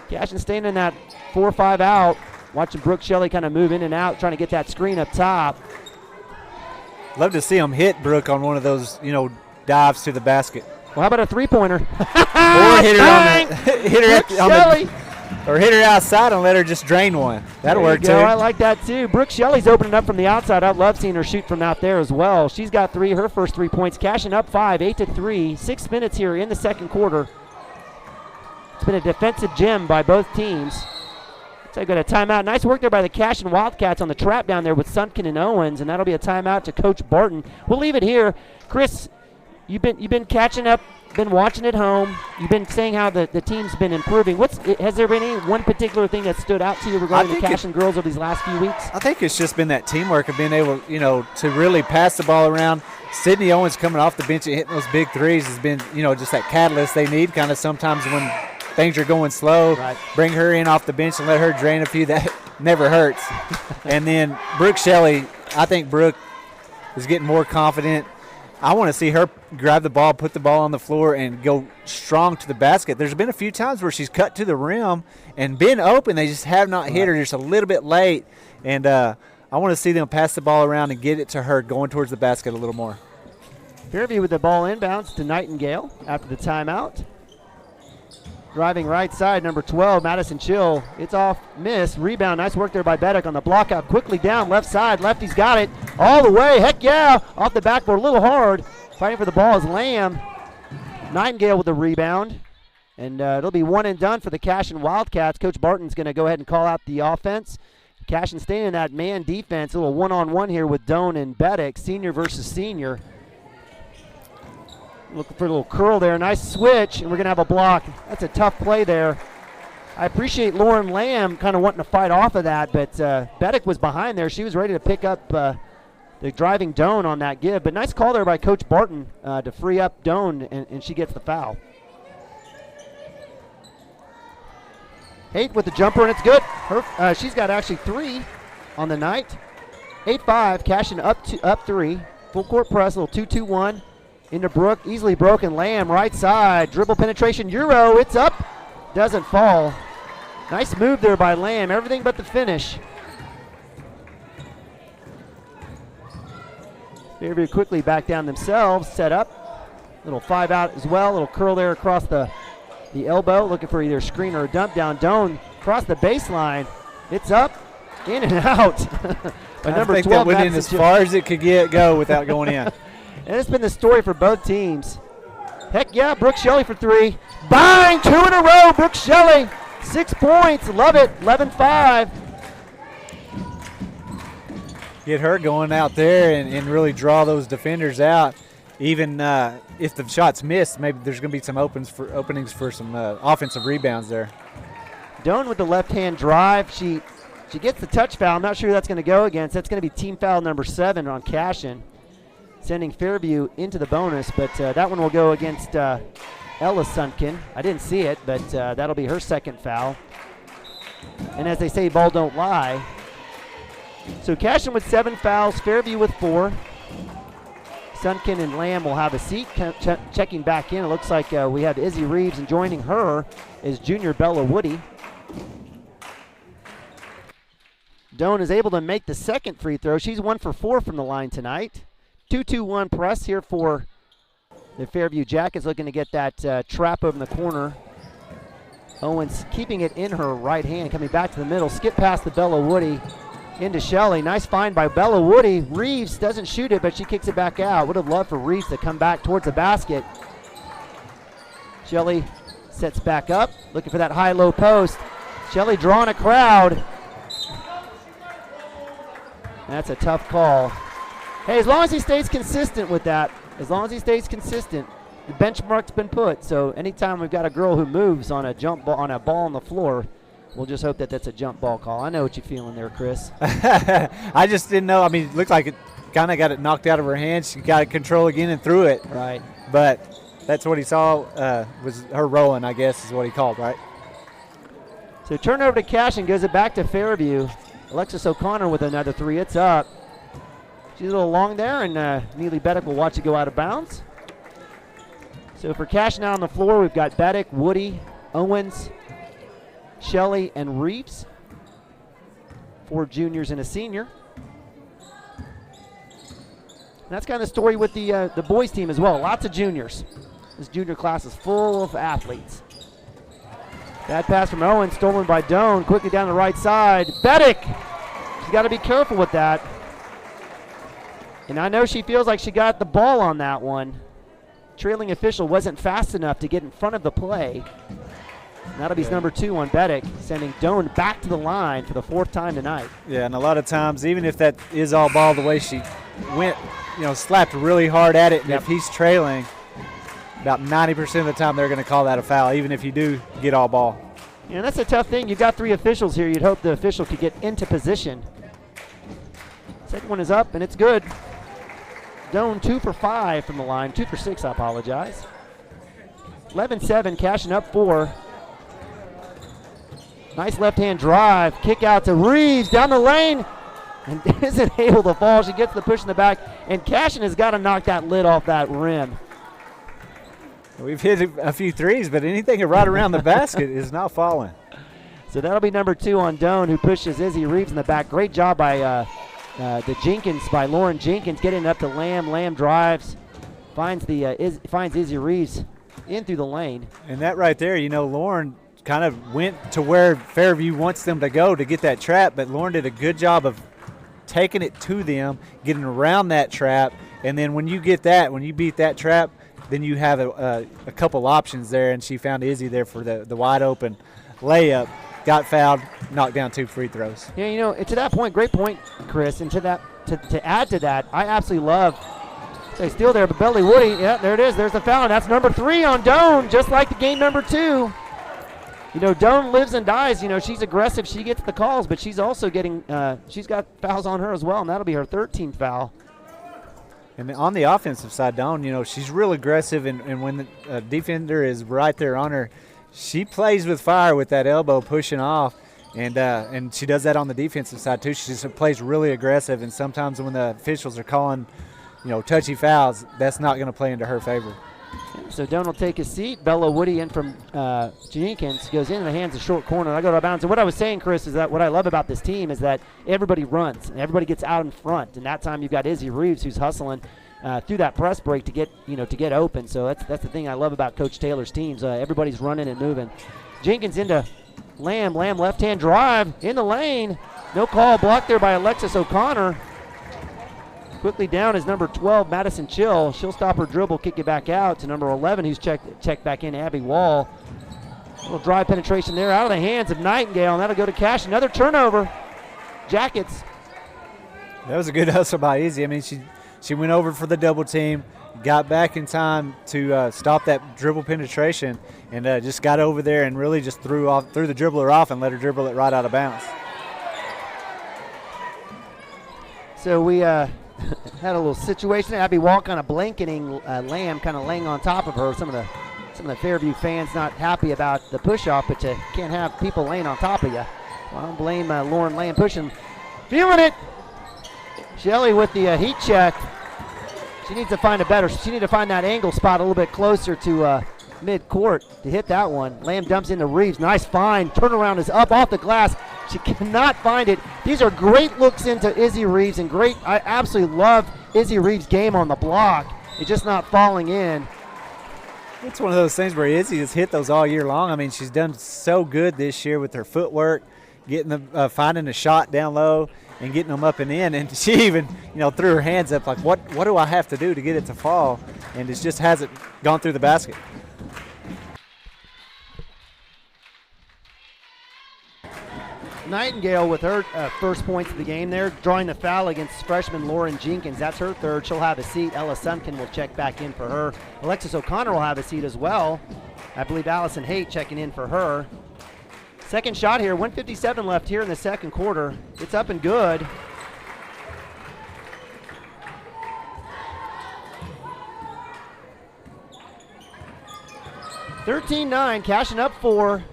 Cashion staying in that 4-5 out. Watching Brooke Shelley kind of move in and out, trying to get that screen up top. Love to see them hit Brooke on one of those, dives to the basket. Well, how about a three-pointer? Or hit her outside and let her just drain one. That'll work too. I like that too. Brooke Shelley's opening up from the outside. I love seeing her shoot from out there as well. She's got 3, her first 3 points. Cashion up 5, 8-3. 6 minutes here in the second quarter. It's been a defensive gem by both teams. So I got a timeout. Nice work there by the Cashion Wildcats on the trap down there with Sunken and Owens, and that'll be a timeout to Coach Barton. We'll leave it here. Chris, you've been catching up, been watching at home. You've been saying how the team's been improving. Has there been any one particular thing that stood out to you regarding the Cashion girls over these last few weeks? I think it's just been that teamwork of being able, to really pass the ball around. Sydney Owens coming off the bench and hitting those big threes has been, just that catalyst they need kind of sometimes when things are going slow. Right. Bring her in off the bench and let her drain a few. That never hurts. And then Brooke Shelley, I think Brooke is getting more confident. I want to see her grab the ball, put the ball on the floor, and go strong to the basket. There's been a few times where she's cut to the rim and been open. They just have not hit her just a little bit late. And I want to see them pass the ball around and get it to her going towards the basket a little more. Fairview with the ball inbounds to Nightingale after the timeout. Driving right side, number 12, Madison Chill. It's off, miss, rebound. Nice work there by Bedek on the block out. Quickly down, left side. Lefty's got it all the way. Heck yeah, off the backboard, a little hard. Fighting for the ball is Lamb. Nightingale with the rebound. And it'll be one and done for the Cashion Wildcats. Coach Barton's going to go ahead and call out the offense. Cashion staying in that man defense. A little one-on-one here with Doan and Bedek, senior versus senior. Looking for a little curl there. Nice switch, and we're going to have a block. That's a tough play there. I appreciate Lauren Lamb kind of wanting to fight off of that, but Bedek was behind there. She was ready to pick up the driving Doan on that give. But nice call there by Coach Barton to free up Doan, and she gets the foul. Haight with the jumper, and it's good. She's got actually 3 on the night. 8-5, Cashion up 3. Full court press, a little 2-2-1. Into Brooke, easily broken. Lamb, right side, dribble penetration, Euro, it's up, doesn't fall. Nice move there by Lamb, everything but the finish. Fairview quickly back down themselves, set up. Little 5 out as well, little curl there across the elbow, looking for either a screen or a dump down. Doan across the baseline, it's up, in and out. I think that went in as far as it could go without going in. And it's been the story for both teams. Heck yeah, Brooke Shelley for 3. Bang, 2 in a row, Brooke Shelley. 6 points, love it, 11-5. Get her going out there and really draw those defenders out. Even if the shot's missed, maybe there's going to be some openings for some offensive rebounds there. Doan with the left-hand drive. She gets the touch foul. I'm not sure who that's going to go against. That's going to be team foul number 7 on Cashion, sending Fairview into the bonus, but that one will go against Ella Sunken. I didn't see it, but that'll be her second foul. And as they say, ball don't lie. So Cashion with 7 fouls, Fairview with 4. Sunken and Lamb will have a seat. Checking back in, it looks like we have Izzy Reeves, and joining her is junior Bella Woody. Doan is able to make the second free throw. She's 1 for 4 from the line tonight. 2-2-1 press here for the Fairview Jackets, looking to get that trap over in the corner. Owens keeping it in her right hand, coming back to the middle. Skip past the Bella Woody into Shelley. Nice find by Bella Woody. Reeves doesn't shoot it, but she kicks it back out. Would have loved for Reeves to come back towards the basket. Shelley sets back up, looking for that high-low post. Shelley drawing a crowd. That's a tough call. Hey, as long as he stays consistent with that, the benchmark's been put. So anytime we've got a girl who moves on a jump ball, on a ball on the floor, we'll just hope that that's a jump ball call. I know what you're feeling there, Chris. I just didn't know. I mean, it looked like it kind of got it knocked out of her hands. She got it control again and threw it. Right. But that's what he saw was her rolling, I guess, is what he called, right? So turnover to Cashion, goes it back to Fairview. Alexis O'Connor with another 3. It's up. She's a little long there, and Neely Bedek will watch it go out of bounds. So for Cashion out on the floor, we've got Bedek, Woody, Owens, Shelley, and Reeves. 4 juniors and a senior. And that's kind of the story with the boys team as well. Lots of juniors. This junior class is full of athletes. Bad pass from Owens, stolen by Doan. Quickly down the right side. Bedek! She's got to be careful with that. And I know she feels like she got the ball on that one. Trailing official wasn't fast enough to get in front of the play. And that'll be number 2 on Bedek, sending Doan back to the line for the 4th time tonight. Yeah, and a lot of times, even if that is all ball, the way she went, slapped really hard at it, and if he's trailing, about 90% of the time they're going to call that a foul, even if you do get all ball. Yeah, that's a tough thing. You've got 3 officials here. You'd hope the official could get into position. Second one is up, and it's good. Doan 2 for 5 from the line. 2 for 6, I apologize. 11-7, Cashion up 4. Nice left-hand drive. Kick out to Reeves down the lane. And isn't able to fall. She gets the push in the back. And Cashion has got to knock that lid off that rim. We've hit a few threes, but anything right around the basket is not falling. So that'll be number 2 on Doan, who pushes Izzy Reeves in the back. Great job by Lauren Jenkins, getting up to Lamb. Lamb drives, finds Izzy Reeves in through the lane. And that right there, Lauren kind of went to where Fairview wants them to go to get that trap, but Lauren did a good job of taking it to them, getting around that trap, and then when you beat that trap, then you have a couple options there, and she found Izzy there for the wide open layup, got fouled, knocked down 2 free throws. Yeah, to that point, great point, Chris, and to add to that, I absolutely love they steal there, but Belly Woody, yeah, there it is. There's the foul, and that's number 3 on Doan, just like the game number 2. Doan lives and dies. She's aggressive. She gets the calls, but she's also getting she's got fouls on her as well, and that'll be her 13th foul. And on the offensive side, Dawn, she's real aggressive, and when the defender is right there on her, she plays with fire with that elbow pushing off, and she does that on the defensive side too. She just plays really aggressive, and sometimes when the officials are calling, touchy fouls, that's not going to play into her favor. So Doan will take his seat. Bella Woody in from Jenkins goes in the hands of short corner. I go to bounds. And what I was saying, Chris, is that what I love about this team is that everybody runs and everybody gets out in front. And that time you've got Izzy Reeves who's hustling through that press break to get open. So that's the thing I love about Coach Taylor's teams. Everybody's running and moving. Jenkins into Lamb. Lamb left-hand drive in the lane. No call, blocked there by Alexis O'Connor. Quickly down is number 12, Madison Chill. She'll stop her dribble, kick it back out to number 11, who's checked back in, Abby Wall. A little drive penetration there out of the hands of Nightingale, and that'll go to Cash. Another turnover. Jackets. That was a good hustle by Izzy. I mean, she went over for the double team, got back in time to stop that dribble penetration, and just got over there and really just threw the dribbler off and let her dribble it right out of bounds. So we had a little situation. Abby Wall kind of blanketing Lamb, kind of laying on top of her. Some of the Fairview fans not happy about the push-off, but you can't have people laying on top of you. Well, I don't blame Lauren Lamb pushing. Feeling it. Shelley with the heat check. She needs to find that angle spot a little bit closer to mid-court to hit that one. Lamb dumps into Reeves. Nice find. Turnaround is up off the glass. She cannot find it. These are great looks into Izzy Reeves, and I absolutely love Izzy Reeves' game on the block. It's just not falling in. It's one of those things where Izzy has hit those all year long. I mean, she's done so good this year with her footwork, getting finding a shot down low and getting them up and in. And she even, threw her hands up like, what do I have to do to get it to fall? And it just hasn't gone through the basket. Nightingale with her first points of the game there, drawing the foul against freshman Lauren Jenkins. That's her third. She'll have a seat. Ella Sunkin will check back in for her. Alexis O'Connor will have a seat as well. I believe Allison Haight checking in for her. Second shot here, 1:57 left here in the second quarter. It's up and good. (13-9), Cashion up 4.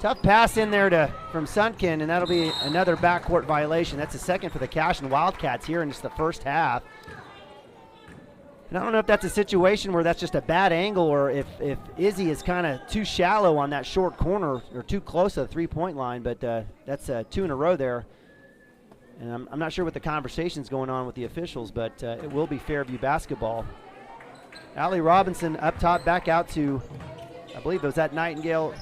Tough pass in there from Sunkin, and that'll be another backcourt violation. That's the second for the Cashion Wildcats here in just the first half. And I don't know if that's a situation where that's just a bad angle or if Izzy is kind of too shallow on that short corner or too close to the three-point line, but that's 2 in a row there. And I'm not sure what the conversation's going on with the officials, but it will be Fairview basketball. Allie Robinson up top, back out to, I believe it was that Nightingale.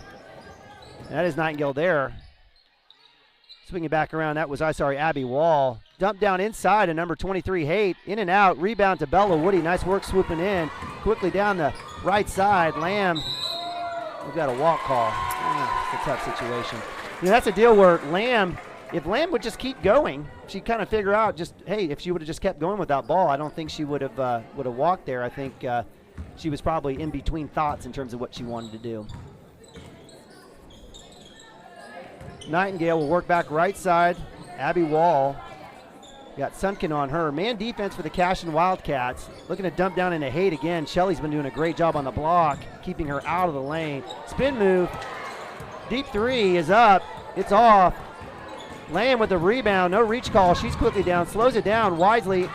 That is Nightingale there. Swinging back around, that was, Abby Wall. Dumped down inside to number 23, Haight. In and out, rebound to Bella Woody. Nice work swooping in. Quickly down the right side, Lamb. We've got a walk call. It's a tough situation. That's a deal where if Lamb would just keep going, she'd kind of figure out if she would have just kept going with that ball, I don't think she would have walked there. I think she was probably in between thoughts in terms of what she wanted to do. Nightingale will work back right side. Abby Wall. Got Sunkin on her. Man defense for the Cashion Wildcats. Looking to dump down into Haight again. Shelley's been doing a great job on the block, keeping her out of the lane. Spin move. Deep three is up. It's off. Lamb with the rebound. No reach call. She's quickly down. Slows it down wisely.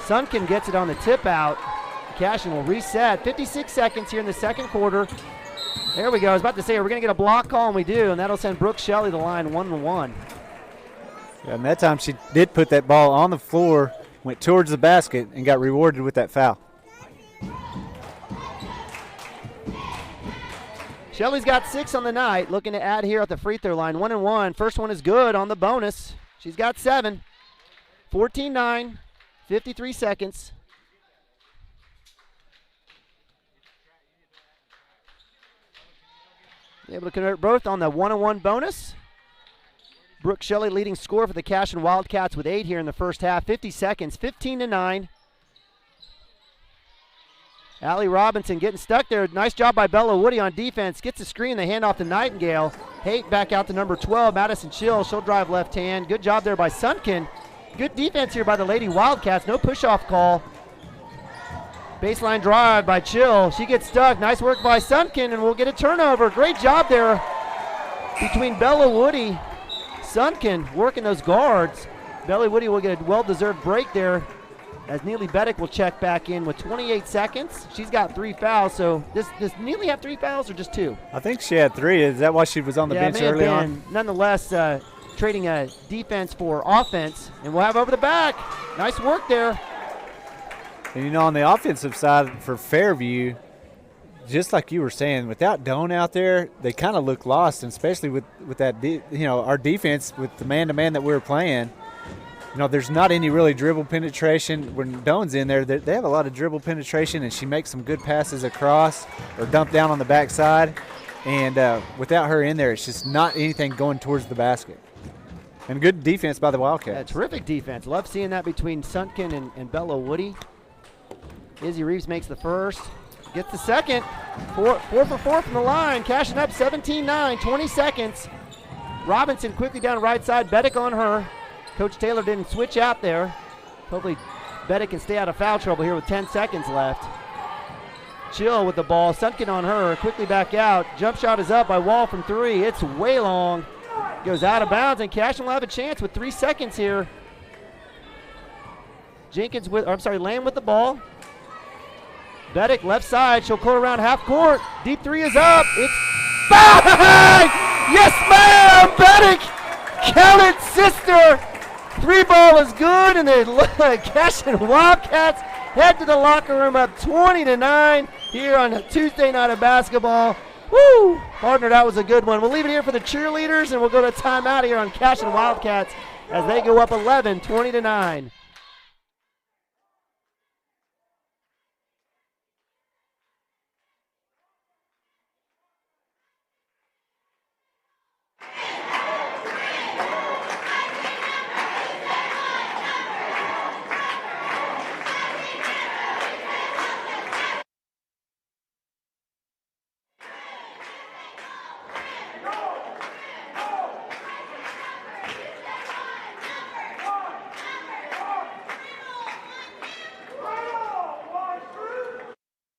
Sunkin gets it on the tip out. Cashion will reset. 56 seconds here in the second quarter. There we go. I was about to say, are we going to get a block call? And we do, and that'll send Brooke Shelley to the line 1-1. Yeah, and that time she did put that ball on the floor, went towards the basket, and got rewarded with that foul. Shelly's got 6 on the night. Looking to add here at the free throw line. 1-1. First one is good on the bonus. She's got 7. 14-9. 53 seconds. Able to convert both on the 1-1 bonus. Brooke Shelley leading scorer for the Cashion Wildcats with 8 here in the first half. 50 seconds, 15-9. Allie Robinson getting stuck there. Nice job by Bella Woody on defense. Gets a screen, they hand off to Nightingale. Haight back out to number 12, Madison Chill. She'll drive left hand. Good job there by Sunken. Good defense here by the Lady Wildcats. No push-off call. Baseline drive by Chill. She gets stuck. Nice work by Sunken, and we'll get a turnover. Great job there between Bella Woody, Sunken working those guards. Bella Woody will get a well-deserved break there as Neely Beddick will check back in with 28 seconds. She's got 3 fouls, so does Neely have 3 fouls or just 2? I think she had 3. Is that why she was on the bench early on? Nonetheless, trading a defense for offense, and we'll have over the back. Nice work there. And, on the offensive side for Fairview, just like you were saying, without Doan out there, they kind of look lost, and especially with that, our defense with the man-to-man that we were playing. There's not any really dribble penetration. When Doan's in there, they have a lot of dribble penetration, and she makes some good passes across or dump down on the backside. And without her in there, it's just not anything going towards the basket. And good defense by the Wildcats. Yeah, terrific defense. Love seeing that between Sunken and Bella Woody. Izzy Reeves makes the first. Gets the second. 4 for 4 from the line. Cashion up 17-9, 20 seconds. Robinson quickly down right side. Beddick on her. Coach Taylor didn't switch out there. Hopefully Beddick can stay out of foul trouble here with 10 seconds left. Chill with the ball. Sunken on her. Quickly back out. Jump shot is up by Wall from 3. It's way long. Goes out of bounds, and Cashion will have a chance with 3 seconds here. Lamb with the ball. Beddick left side. She'll clear around half court. Deep 3 is up. It's bang! Yes, ma'am! Beddick! Count it, sister! 3 ball is good, and the Cashion Wildcats head to the locker room up 20-9 here on a Tuesday night of basketball. Woo! Partner, that was a good one. We'll leave it here for the cheerleaders, and we'll go to timeout here on Cashion Wildcats as they go up 11, 20-9.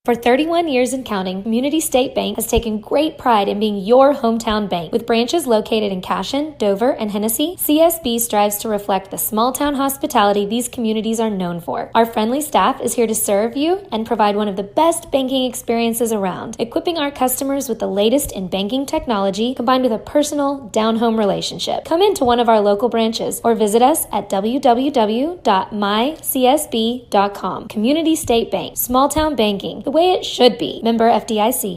For 31 years and counting, Community State Bank has taken great pride in being your hometown bank. With branches located in Cashion, Dover, and Hennessy, CSB strives to reflect the small-town hospitality these communities are known for. Our friendly staff is here to serve you and provide one of the best banking experiences around, equipping our customers with the latest in banking technology combined with a personal, down-home relationship. Come into one of our local branches or visit us at www.mycsb.com. Community State Bank, small-town banking, the way it should be. Member FDIC.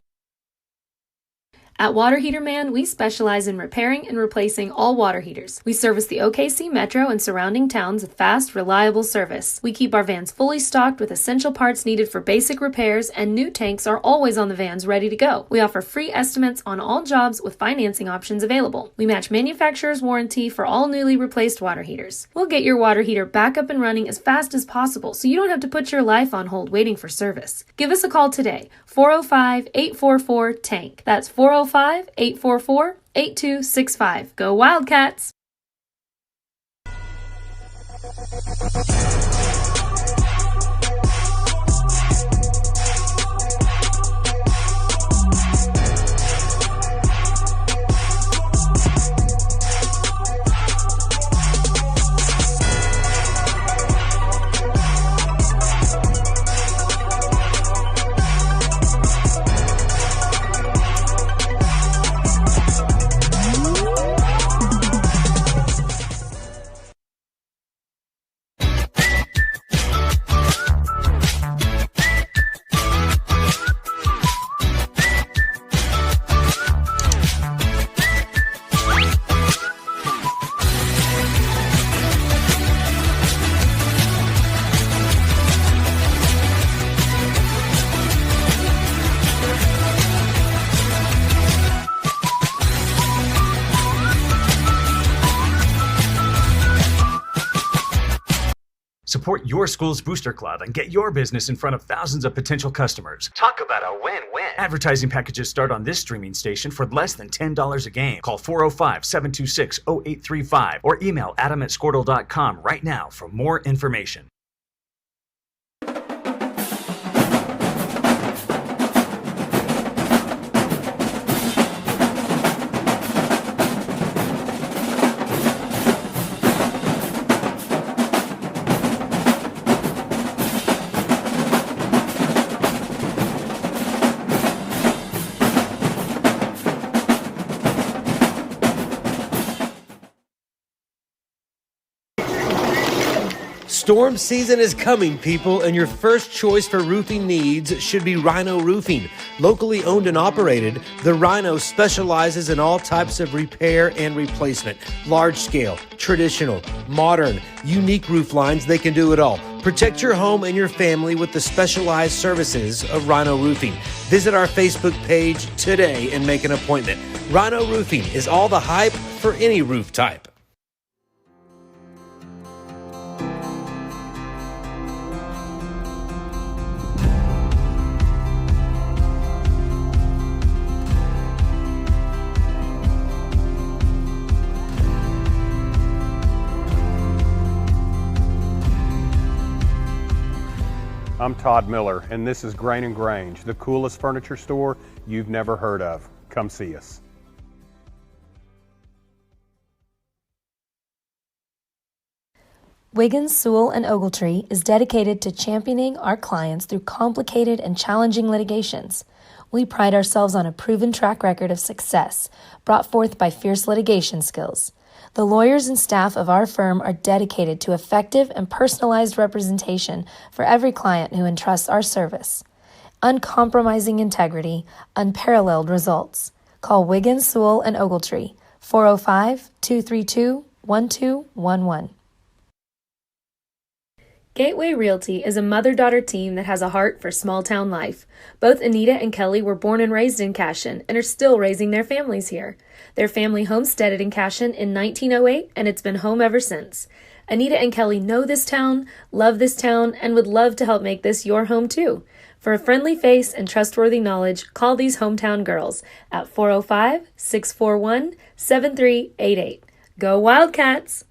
At Water Heater Man, we specialize in repairing and replacing all water heaters. We service the OKC Metro and surrounding towns with fast, reliable service. We keep our vans fully stocked with essential parts needed for basic repairs, and new tanks are always on the vans ready to go. We offer free estimates on all jobs with financing options available. We match manufacturer's warranty for all newly replaced water heaters. We'll get your water heater back up and running as fast as possible so you don't have to put your life on hold waiting for service. Give us a call today, 405-844-TANK. That's 405-844-8265. Go Wildcats! Support your school's booster club and get your business in front of thousands of potential customers. Talk about a win-win. Advertising packages start on this streaming station for less than $10 a game. Call 405-726-0835 or email adam@squirtle.com right now for more information. Storm season is coming, people, and your first choice for roofing needs should be Rhino Roofing. Locally owned and operated, the Rhino specializes in all types of repair and replacement. Large scale, traditional, modern, unique roof lines, they can do it all. Protect your home and your family with the specialized services of Rhino Roofing. Visit our Facebook page today and make an appointment. Rhino Roofing is all the hype for any roof type. I'm Todd Miller, and this is Grain & Grange, the coolest furniture store you've never heard of. Come see us. Wiggins, Sewell, and Ogletree is dedicated to championing our clients through complicated and challenging litigations. We pride ourselves on a proven track record of success brought forth by fierce litigation skills. The lawyers and staff of our firm are dedicated to effective and personalized representation for every client who entrusts our service. Uncompromising integrity, unparalleled results. Call Wiggins, Sewell, and Ogletree, 405-232-1211. Gateway Realty is a mother-daughter team that has a heart for small-town life. Both Anita and Kelly were born and raised in Cashion and are still raising their families here. Their family homesteaded in Cashion in 1908, and it's been home ever since. Anita and Kelly know this town, love this town, and would love to help make this your home too. For a friendly face and trustworthy knowledge, call these hometown girls at 405-641-7388. Go Wildcats!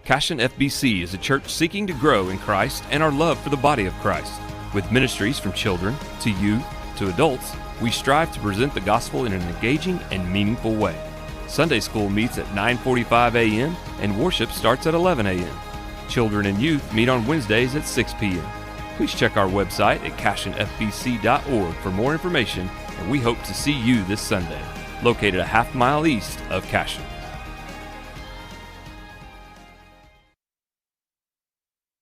Cashion FBC is a church seeking to grow in Christ and our love for the body of Christ. With ministries from children to youth to adults, we strive to present the gospel in an engaging and meaningful way. Sunday school meets at 9:45 a.m. and worship starts at 11 a.m. Children and youth meet on Wednesdays at 6 p.m. Please check our website at cashionfbc.org for more information, and we hope to see you this Sunday, located a half-mile east of Cashion.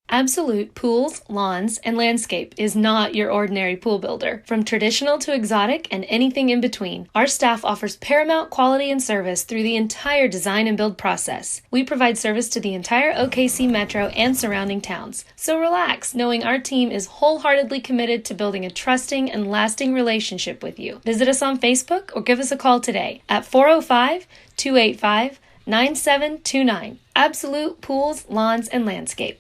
Absolute Pools, Lawns, and Landscape is not your ordinary pool builder. From traditional to exotic and anything in between, our staff offers paramount quality and service through the entire design and build process. We provide service to the entire OKC metro and surrounding towns. So relax, knowing our team is wholeheartedly committed to building a trusting and lasting relationship with you. Visit us on Facebook or give us a call today at 405-285-9729. Absolute Pools, Lawns, and Landscape.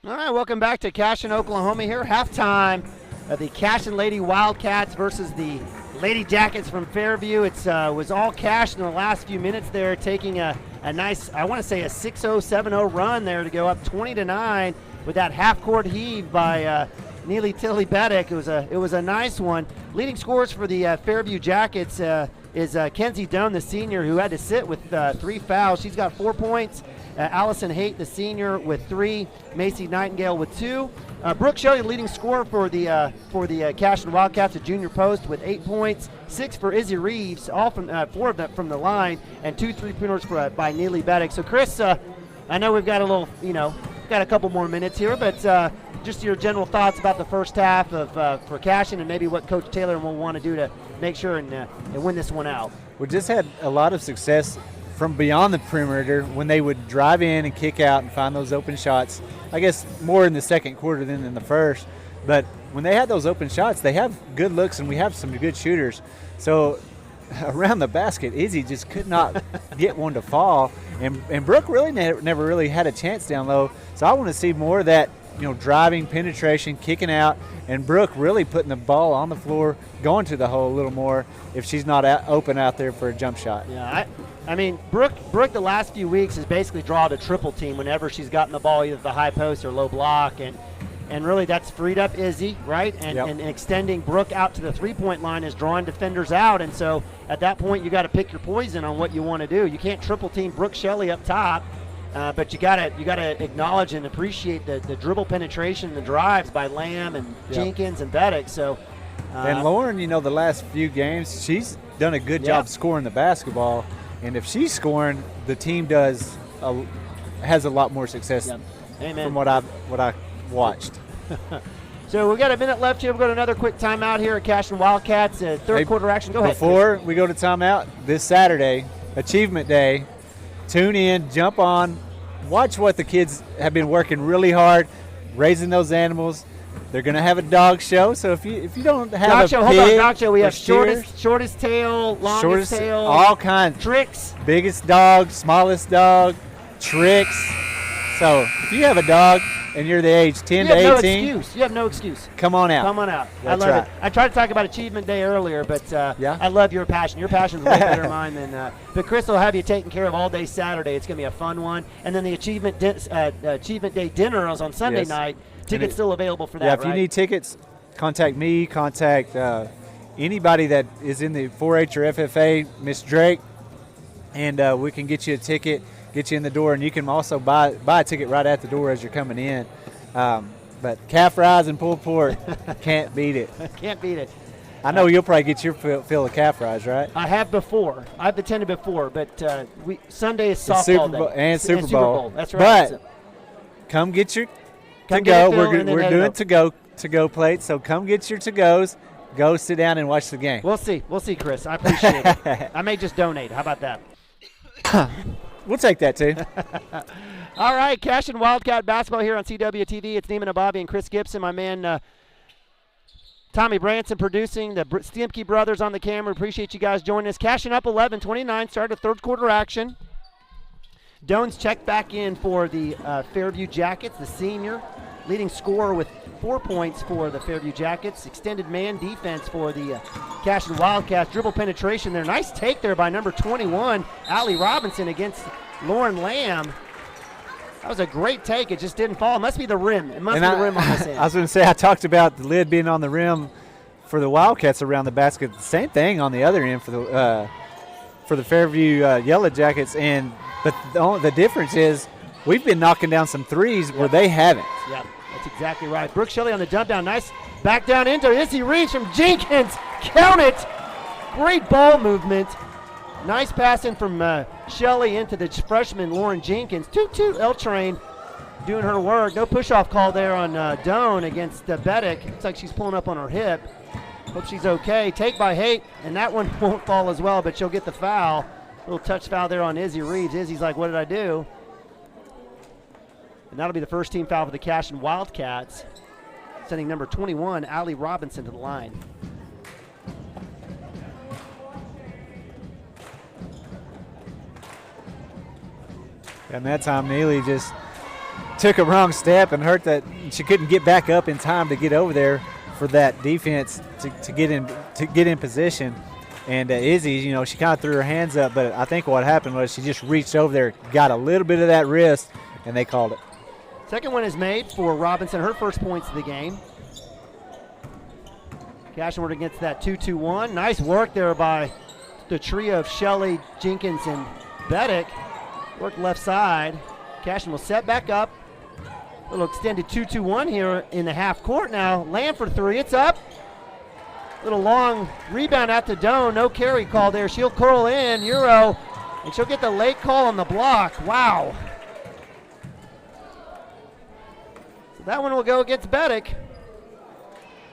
All right, welcome back to Cashion, Oklahoma here. Halftime of the Cashion Lady Wildcats versus the Lady Jackets from Fairview. It was all Cashion in the last few minutes there, taking a nice, I want to say a 6-0, 7-0 run there to go up 20-9 with that half-court heave by Neely Tilly Beddick. It was a nice one. Leading scorers for the Fairview Jackets is Kenzie Doan, the senior, who had to sit with 3 fouls. She's got 4 points. Allison Haight, the senior, with 3. Macy Nightingale with 2. Brooke Shelley, leading scorer for the Cashion Wildcats, a junior post with 8 points. 6 for Izzy Reeves, all from 4 of them from the line, and 2 3-pointers by Neely Beddick. So Chris, I know we've got got a couple more minutes here, but just your general thoughts about the first half for Cashion and maybe what Coach Taylor will want to do to make sure and win this one out. We just had a lot of success from beyond the perimeter when they would drive in and kick out and find those open shots. I guess more in the second quarter than in the first. But when they had those open shots, they have good looks and we have some good shooters. So around the basket, Izzy just could not get one to fall. And Brooke really never really had a chance down low. So I want to see more of that, driving, penetration, kicking out, and Brooke really putting the ball on the floor, going to the hole a little more if she's not open out there for a jump shot. Yeah, I mean, Brooke the last few weeks has basically drawn a triple team whenever she's gotten the ball either the high post or low block, and really that's freed up Izzy, right? And extending Brooke out to the three-point line is drawing defenders out, and so at that point you got to pick your poison on what you want to do. You can't triple team Brooke Shelley up top. But you gotta acknowledge and appreciate the dribble penetration, the drives by Lamb and Jenkins and Beddick. So, and Lauren, the last few games, she's done a good job scoring the basketball. And if she's scoring, the team has a lot more success. Amen. From what I watched. So we got a minute left here. We've got another quick timeout here at Cashion Wildcats. Third quarter action. Go ahead. Before we go to timeout, this Saturday, Achievement Day. Tune in, jump on, watch what the kids have been working really hard, raising those animals. They're going to have a dog show, so if you don't have dog a show, pig, hold on, dog show. We have steers, shortest tail, longest tail, all kinds, tricks, biggest dog, smallest dog, tricks. So if you have a dog and you're the age 10 to 18, you have no excuse. Come on out. Come on out. That's I love right. it. I tried to talk about Achievement Day earlier, but I love your passion. Your passion is way better than mine. But Chris will have you taken care of all day Saturday. It's going to be a fun one. And then the Achievement Day dinner is on Sunday night. Tickets still available for that, Yeah, if you need tickets, contact me, contact anybody that is in the 4-H or FFA, Miss Drake, and we can get you a ticket, get you in the door, and you can also buy a ticket right at the door as you're coming in. But calf rise and pulled pork, can't beat it. Can't beat it. I know you'll probably get your fill of calf rise, right? I have before. I've attended before, but Sunday is softball day. And Super Bowl. That's right. But come get your to-go. We're doing to-go plates, so come get your to-goes. Go sit down and watch the game. We'll see. We'll see, Chris. I appreciate it. I may just donate. How about that? We'll take that, too. All right, Cashion Wildcat basketball here on CWTV. It's Neiman and Bobby and Chris Gibson, my man Tommy Branson producing, the Stiemke brothers on the camera. Appreciate you guys joining us. Cashion up 11-29, started third quarter action. Doan's checked back in for the Fairview Jackets, the senior, leading scorer with 4 points for the Fairview Jackets. Extended man defense for the Cashion Wildcats. Dribble penetration there. Nice take there by number 21, Allie Robinson, against Lauren Lamb. That was a great take. It just didn't fall. It must be the rim. It must be the rim on this end. I was going to say, I talked about the lid being on the rim for the Wildcats around the basket. Same thing on the other end for the Fairview Yellow Jackets. But the difference is we've been knocking down some threes where they haven't. Yeah, that's exactly right. Brooke Shelley on the dump down. Nice back down into Izzy Reed from Jenkins. Count it. Great ball movement. Nice passing from Shelley into the freshman Lauren Jenkins. 2-2 L-Train doing her work. No push-off call there on Doan against Beddick. Looks like she's pulling up on her hip. Hope she's okay. Take by Haight, and that one won't fall as well, but she'll get the foul. Little touch foul there on Izzy Reeves. Izzy's like, what did I do? And that'll be the first team foul for the Cashion Wildcats, sending number 21, Allie Robinson, to the line. And that time Neely just took a wrong step and hurt that she couldn't get back up in time to get over there for that defense to get in position. And Izzy, she kind of threw her hands up, but I think what happened was she just reached over there, got a little bit of that wrist, and they called it. Second one is made for Robinson, her first points of the game. Cashion against that 2-2-1. Nice work there by the trio of Shelley, Jenkins, and Beddick. Work left side. Cashion will set back up. A little extended 2-2-1 here in the half court now. Lamb for three. It's up. Little long rebound out to Doan. No carry call there. She'll curl in. Euro. And she'll get the late call on the block. Wow. So that one will go against Beddick.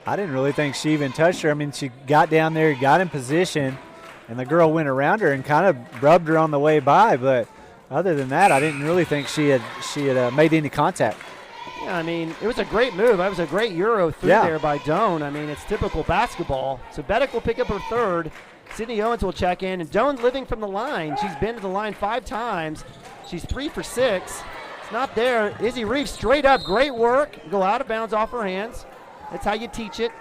I didn't really think she even touched her. I mean, she got down there, got in position, and the girl went around her and kind of rubbed her on the way by. But other than that, I didn't really think she had made any contact. Yeah, I mean, it was a great move. That was a great Euro through there by Doan. I mean, it's typical basketball. So Beddick will pick up her third. Sydney Owens will check in, and Doan living from the line. She's been to the line 5 times. She's 3 for 6. It's not there. Izzy Reeves straight up, great work. Go out of bounds off her hands. That's how you teach it.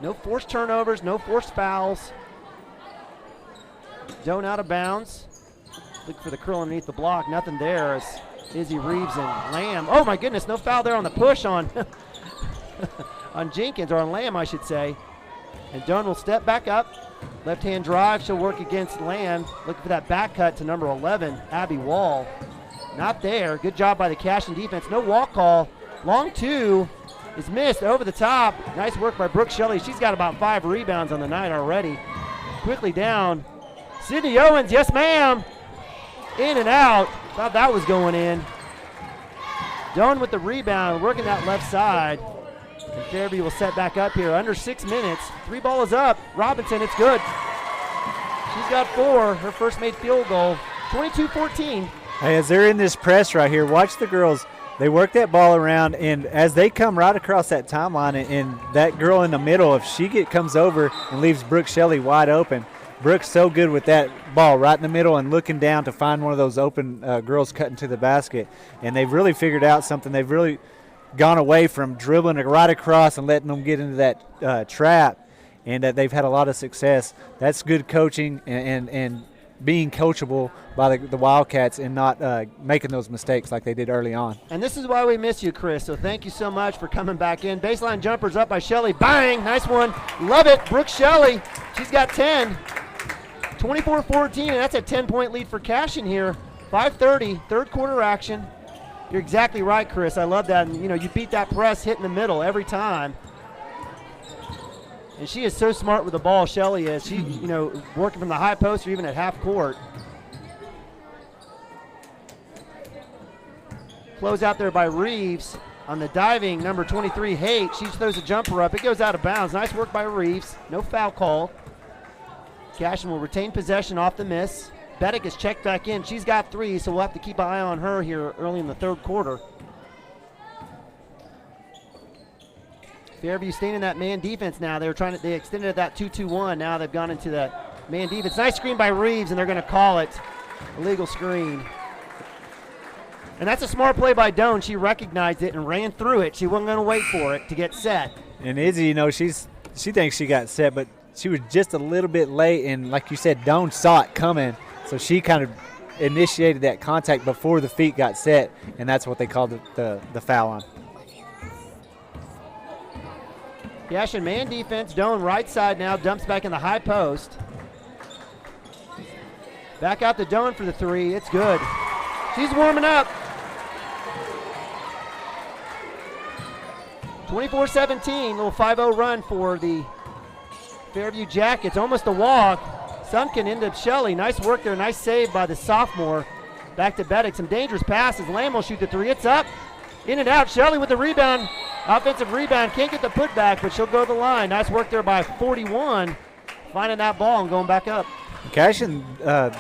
No forced turnovers, no forced fouls. Doan out of bounds. Look for the curl underneath the block. Nothing there as Izzy Reeves and Lamb. Oh my goodness, no foul there on the push on on Jenkins, or on Lamb, I should say. And Doan will step back up. Left-hand drive, she'll work against Lamb. Looking for that back cut to number 11, Abby Wall. Not there. Good job by the Cashion defense. No walk call. Long 2 is missed over the top. Nice work by Brooke Shelley. She's got about 5 rebounds on the night already. Quickly down. Sydney Owens, yes ma'am. In and out. Thought that was going in. Doan with the rebound, working that left side. And Fairview will set back up here. Under 6 minutes. 3 ball is up. Robinson, it's good. She's got 4. Her first made field goal. 22-14. Hey, as they're in this press right here, watch the girls. They work that ball around, and as they come right across that timeline, and that girl in the middle, if she comes over and leaves Brooke Shelley wide open, Brooke's so good with that ball right in the middle and looking down to find one of those open girls cutting to the basket. And they've really figured out something. They've really gone away from dribbling it right across and letting them get into that trap, and that they've had a lot of success. That's good coaching and being coachable by the Wildcats and not making those mistakes like they did early on. And this is why we miss you, Chris, so thank you so much for coming back in. Baseline jumpers up by Shelley. Bang! Nice one. Love it. Brooke Shelley. She's got 10. 24-14, and that's a 10-point lead for Cashion here. 5:30, third quarter action. You're exactly right, Chris. I love that. And, you beat that press, hit in the middle every time. And she is so smart with the ball, Shelley is. She, working from the high post or even at half court. Close out there by Reeves on the diving, number 23, Haight. She throws a jumper up. It goes out of bounds. Nice work by Reeves. No foul call. Cashion will retain possession off the miss. Beddick is checked back in. She's got 3, so we'll have to keep an eye on her here early in the third quarter. Fairview staying in that man defense now. They extended that 2-2-1. Now they've gone into that man defense. Nice screen by Reeves, and they're going to call it illegal screen. And that's a smart play by Doan. She recognized it and ran through it. She wasn't going to wait for it to get set. And Izzy, she thinks she got set, but she was just a little bit late, and like you said, Doan saw it coming, so she kind of initiated that contact before the feet got set, and that's what they called the foul on. Cashion man defense. Doan right side now, dumps back in the high post. Back out to Doan for the 3. It's good. She's warming up. 24-17, little 5-0 run for the Fairview Jackets. Almost a walk. Sunken into Shelley. Nice work there. Nice save by the sophomore. Back to Beddick. Some dangerous passes. Lamb will shoot the 3. It's up. In and out. Shelley with the rebound. Offensive rebound. Can't get the putback, but she'll go to the line. Nice work there by 41. Finding that ball and going back up. Cashion,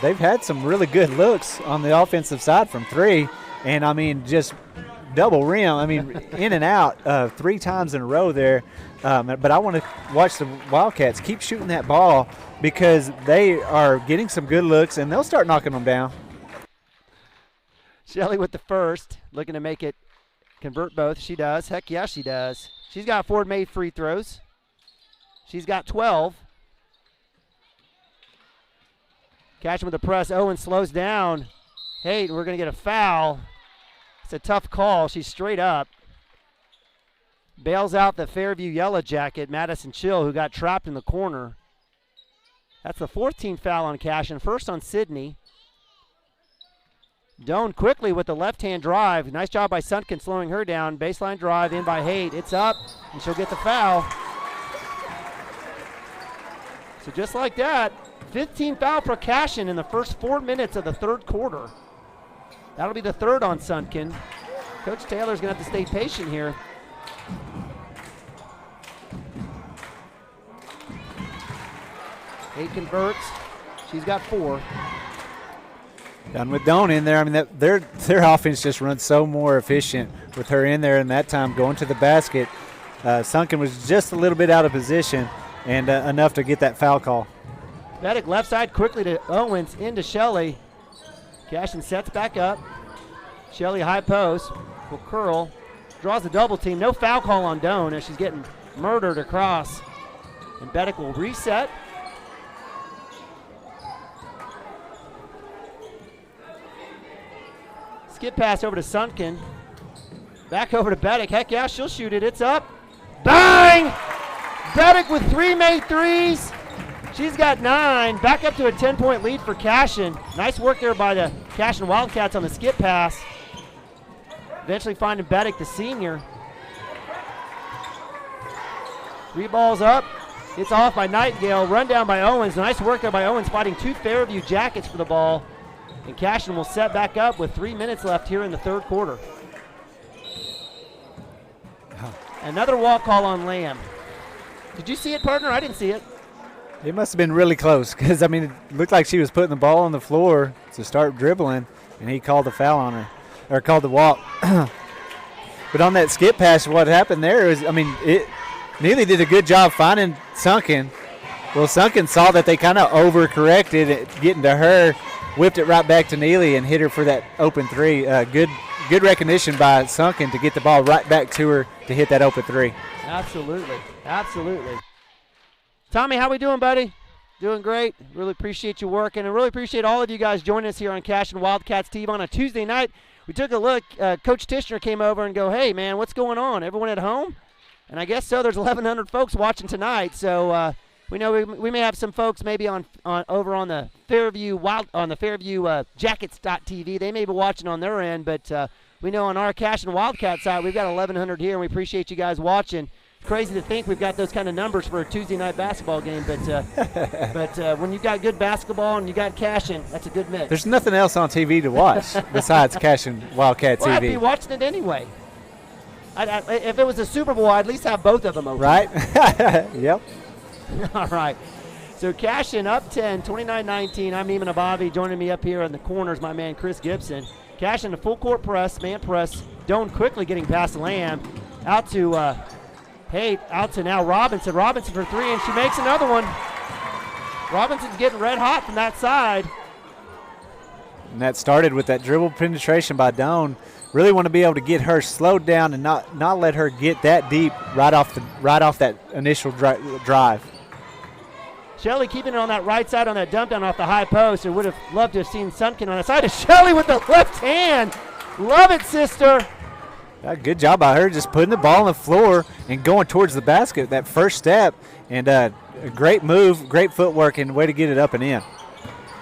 they've had some really good looks on the offensive side from 3. And, just double rim. In and out 3 times in a row there. But I want to watch the Wildcats keep shooting that ball because they are getting some good looks, and they'll start knocking them down. Shelley with the first, looking to make it convert both. She does. Heck yeah, she does. She's got 4 made free throws. She's got 12. Cashion with the press. Owen slows down. Hey, we're going to get a foul. It's a tough call. She's straight up. Bails out the Fairview Yellow Jacket, Madison Chill, who got trapped in the corner. That's the 14th foul on Cashion. First on Sydney. Doan quickly with the left-hand drive. Nice job by Sunken slowing her down. Baseline drive in by Haight. It's up, and she'll get the foul. So just like that, 15 foul for Cashion in the first 4 minutes of the third quarter. That'll be the 3rd on Sunken. Coach Taylor's going to have to stay patient here. Haight converts. She's got 4. Done with Doan in there. Their offense just runs so more efficient with her in there, and that time going to the basket. Sunken was just a little bit out of position, and enough to get that foul call. Beddick left side quickly to Owens, into Shelley. Cashion sets back up. Shelley high post, will curl, draws a double team. No foul call on Doan as she's getting murdered across. And Beddick will reset. Skip pass over to Sunken. Back over to Beddick. Heck yeah, she'll shoot it. It's up. Bang! Beddick with 3 made threes. She's got 9. Back up to a 10-point lead for Cashion. Nice work there by the Cashion Wildcats on the skip pass. Eventually finding Beddick, the senior. 3 balls up. It's off by Nightingale. Run down by Owens. Nice work there by Owens, fighting 2 Fairview Jackets for the ball. And Cashion will set back up with 3 minutes left here in the third quarter. Another walk call on Lamb. Did you see it, partner? I didn't see it. It must have been really close because, I mean, it looked like she was putting the ball on the floor to start dribbling, and he called the foul on her, or called the walk. But on that skip pass, what happened there is, I mean, Neely did a good job finding Sunken. Well, Sunken saw that they kind of overcorrected it, getting to her, whipped it right back to Neely and hit her for that open 3. Good recognition by Sunken to get the ball right back to her to hit that open 3. Absolutely, absolutely. Tommy, how we doing, buddy? Doing great. Really appreciate you working, and really appreciate all of you guys joining us here on Cashion Wildcats TV on a Tuesday night. We took a look. Coach Tishner came over and go, hey, man, what's going on? Everyone at home? And I guess so. There's 1,100 folks watching tonight, so we know we may have some folks maybe on over on the Fairview Jackets.tv. They may be watching on their end, but we know on our Cashion Wildcat side we've got 1,100 here, and we appreciate you guys watching. It's crazy to think we've got those kind of numbers for a Tuesday night basketball game, but when you got good basketball and you got Cashion, that's a good mix. There's nothing else on TV to watch besides Cashion Wildcat TV. Well, I'd be watching it anyway. If it was a Super Bowl, I'd at least have both of them open. Right? Yep. All right. So Cashion up 10, 29-19. I'm Eamon Abavi. Joining me up here in the corners, my man Chris Gibson. Cashion a full court press, man press. Doan quickly getting past Lamb. Out to Haight, out to now Robinson. Robinson for 3, and she makes another one. Robinson's getting red hot from that side. And that started with that dribble penetration by Doan. Really want to be able to get her slowed down and not let her get that deep right off that initial drive. Shelley keeping it on that right side on that dump down off the high post. I would have loved to have seen Sunken on the side of Shelley with the left hand. Love it, sister. Good job by her just putting the ball on the floor and going towards the basket, that first step. And a great move, great footwork, and way to get it up and in.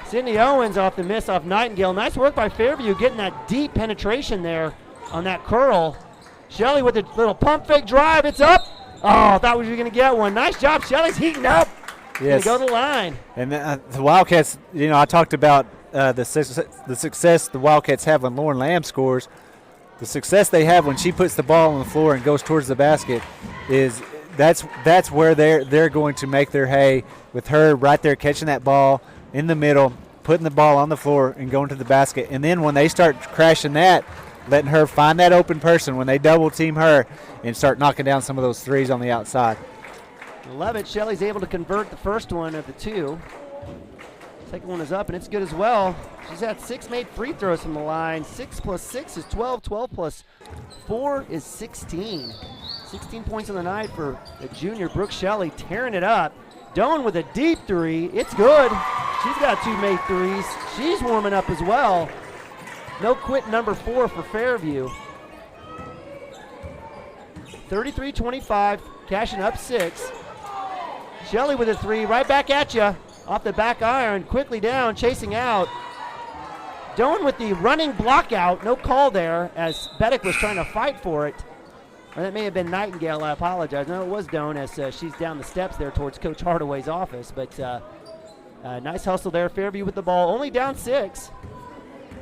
Sydney Owens off the miss off Nightingale. Nice work by Fairview getting that deep penetration there on that curl. Shelley with a little pump fake drive. It's up. Oh, thought we were going to get one. Nice job. Shelley's heating up. Yes. Going to go to the line. And the Wildcats, I talked about the success the Wildcats have when Lauren Lamb scores. The success they have when she puts the ball on the floor and goes towards the basket is that's where they're going to make their hay, with her right there catching that ball in the middle, putting the ball on the floor and going to the basket. And then when they start crashing that, letting her find that open person when they double team her and start knocking down some of those threes on the outside. Love it. Shelley's able to convert the first one of the 2. Second one is up, and it's good as well. She's had 6 made free throws from the line. 6 plus 6 is 12. 12 plus 4 is 16. 16 points on the night for the junior Brooke Shelley, tearing it up. Doan with a deep 3. It's good. She's got 2 made threes. She's warming up as well. No quit number 4 for Fairview. 33-25. Cashion up 6. Shelley with a 3. Right back at you. Off the back iron, quickly down, chasing out. Doan with the running block out, no call there as Beddick was trying to fight for it. Or that may have been Nightingale, I apologize. No, it was Doan as she's down the steps there towards Coach Hardaway's office. But nice hustle there, Fairview with the ball, only down 6.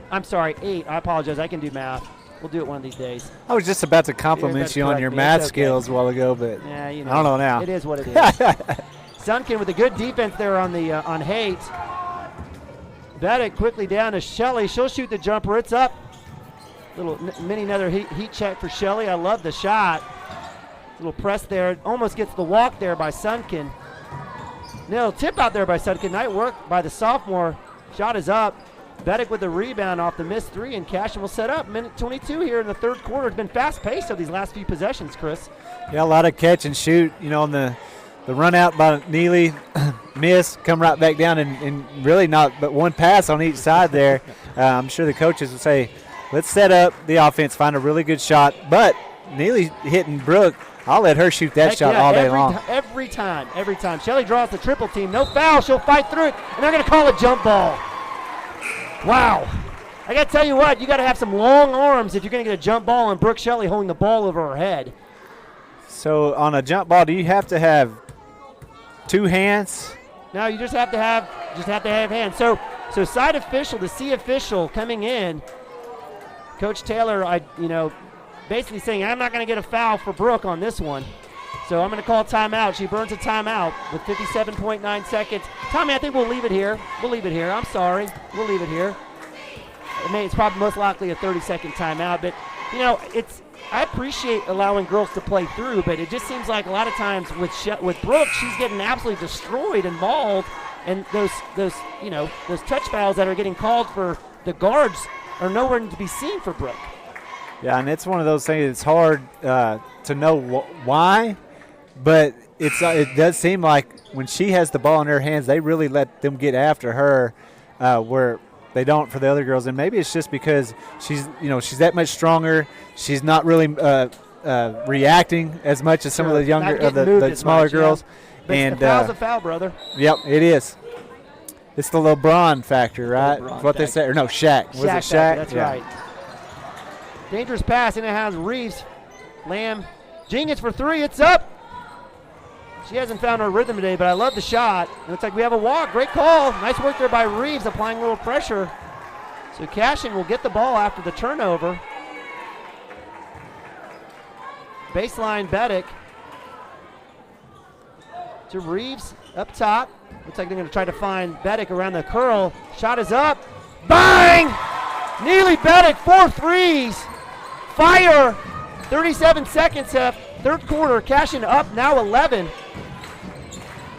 I'm sorry, 8, I apologize, I can do math. We'll do it one of these days. I was just about to compliment you on your math skills a while ago, but yeah, I don't know now. It is what it is. Sunken with a good defense there on the on Haight. Beddick quickly down to Shelley. She'll shoot the jumper. It's up. Little another heat check for Shelley. I love the shot. Little press there. Almost gets the walk there by Sunken. No, tip out there by Sudkin. Nice work by the sophomore. Shot is up. Beddick with the rebound off the missed three, and Cashion will set up. Minute 22 here in the third quarter. It's been fast-paced of these last few possessions, Chris. Yeah, a lot of catch and shoot. On the run out by Neely, miss, come right back down, and really not but one pass on each side there. I'm sure the coaches would say, let's set up the offense, find a really good shot. But Neely hitting Brooke, I'll let her shoot that shot all day long. Every time. Shelley draws the triple team. No foul. She'll fight through it, and they're going to call a jump ball. Wow. I got to tell you what, you got to have some long arms if you're going to get a jump ball, and Brooke Shelley holding the ball over her head. So on a jump ball, do you have to have two hands? No, you just have to have hands. So side official, the C official coming in, Coach Taylor, basically saying I'm not going to get a foul for Brooke on this one. So I'm going to call a timeout. She burns a timeout with 57.9 seconds. Tommy, I think we'll leave it here. I'm sorry. We'll leave it here. It's probably most likely a 30-second timeout. But, I appreciate allowing girls to play through, but it just seems like a lot of times with Brooke, she's getting absolutely destroyed and mauled. And those touch fouls that are getting called for the guards are nowhere to be seen for Brooke. Yeah, and it's one of those things. It's hard to know why, but it does seem like when she has the ball in her hands, they really let them get after her, where they don't for the other girls. And maybe it's just because she's that much stronger. She's not really reacting as much as some of the younger, the smaller girls. Yeah. But and the foul's a foul, brother. Yep, it is. It's the LeBron factor, right? What they say, or no, Shaq. Was it Shaq? That's right. Dangerous pass, and it has Reeves. Lamb, Jenkins for three. It's up. She hasn't found her rhythm today, but I love the shot. It looks like we have a walk. Great call. Nice work there by Reeves, applying a little pressure. So Cashion will get the ball after the turnover. Baseline Beddick to Reeves up top. Looks like they're going to try to find Beddick around the curl. Shot is up. Bang! Neely Beddick, 4 threes. Fire. 37 seconds left. Third quarter. Cashion up now 11.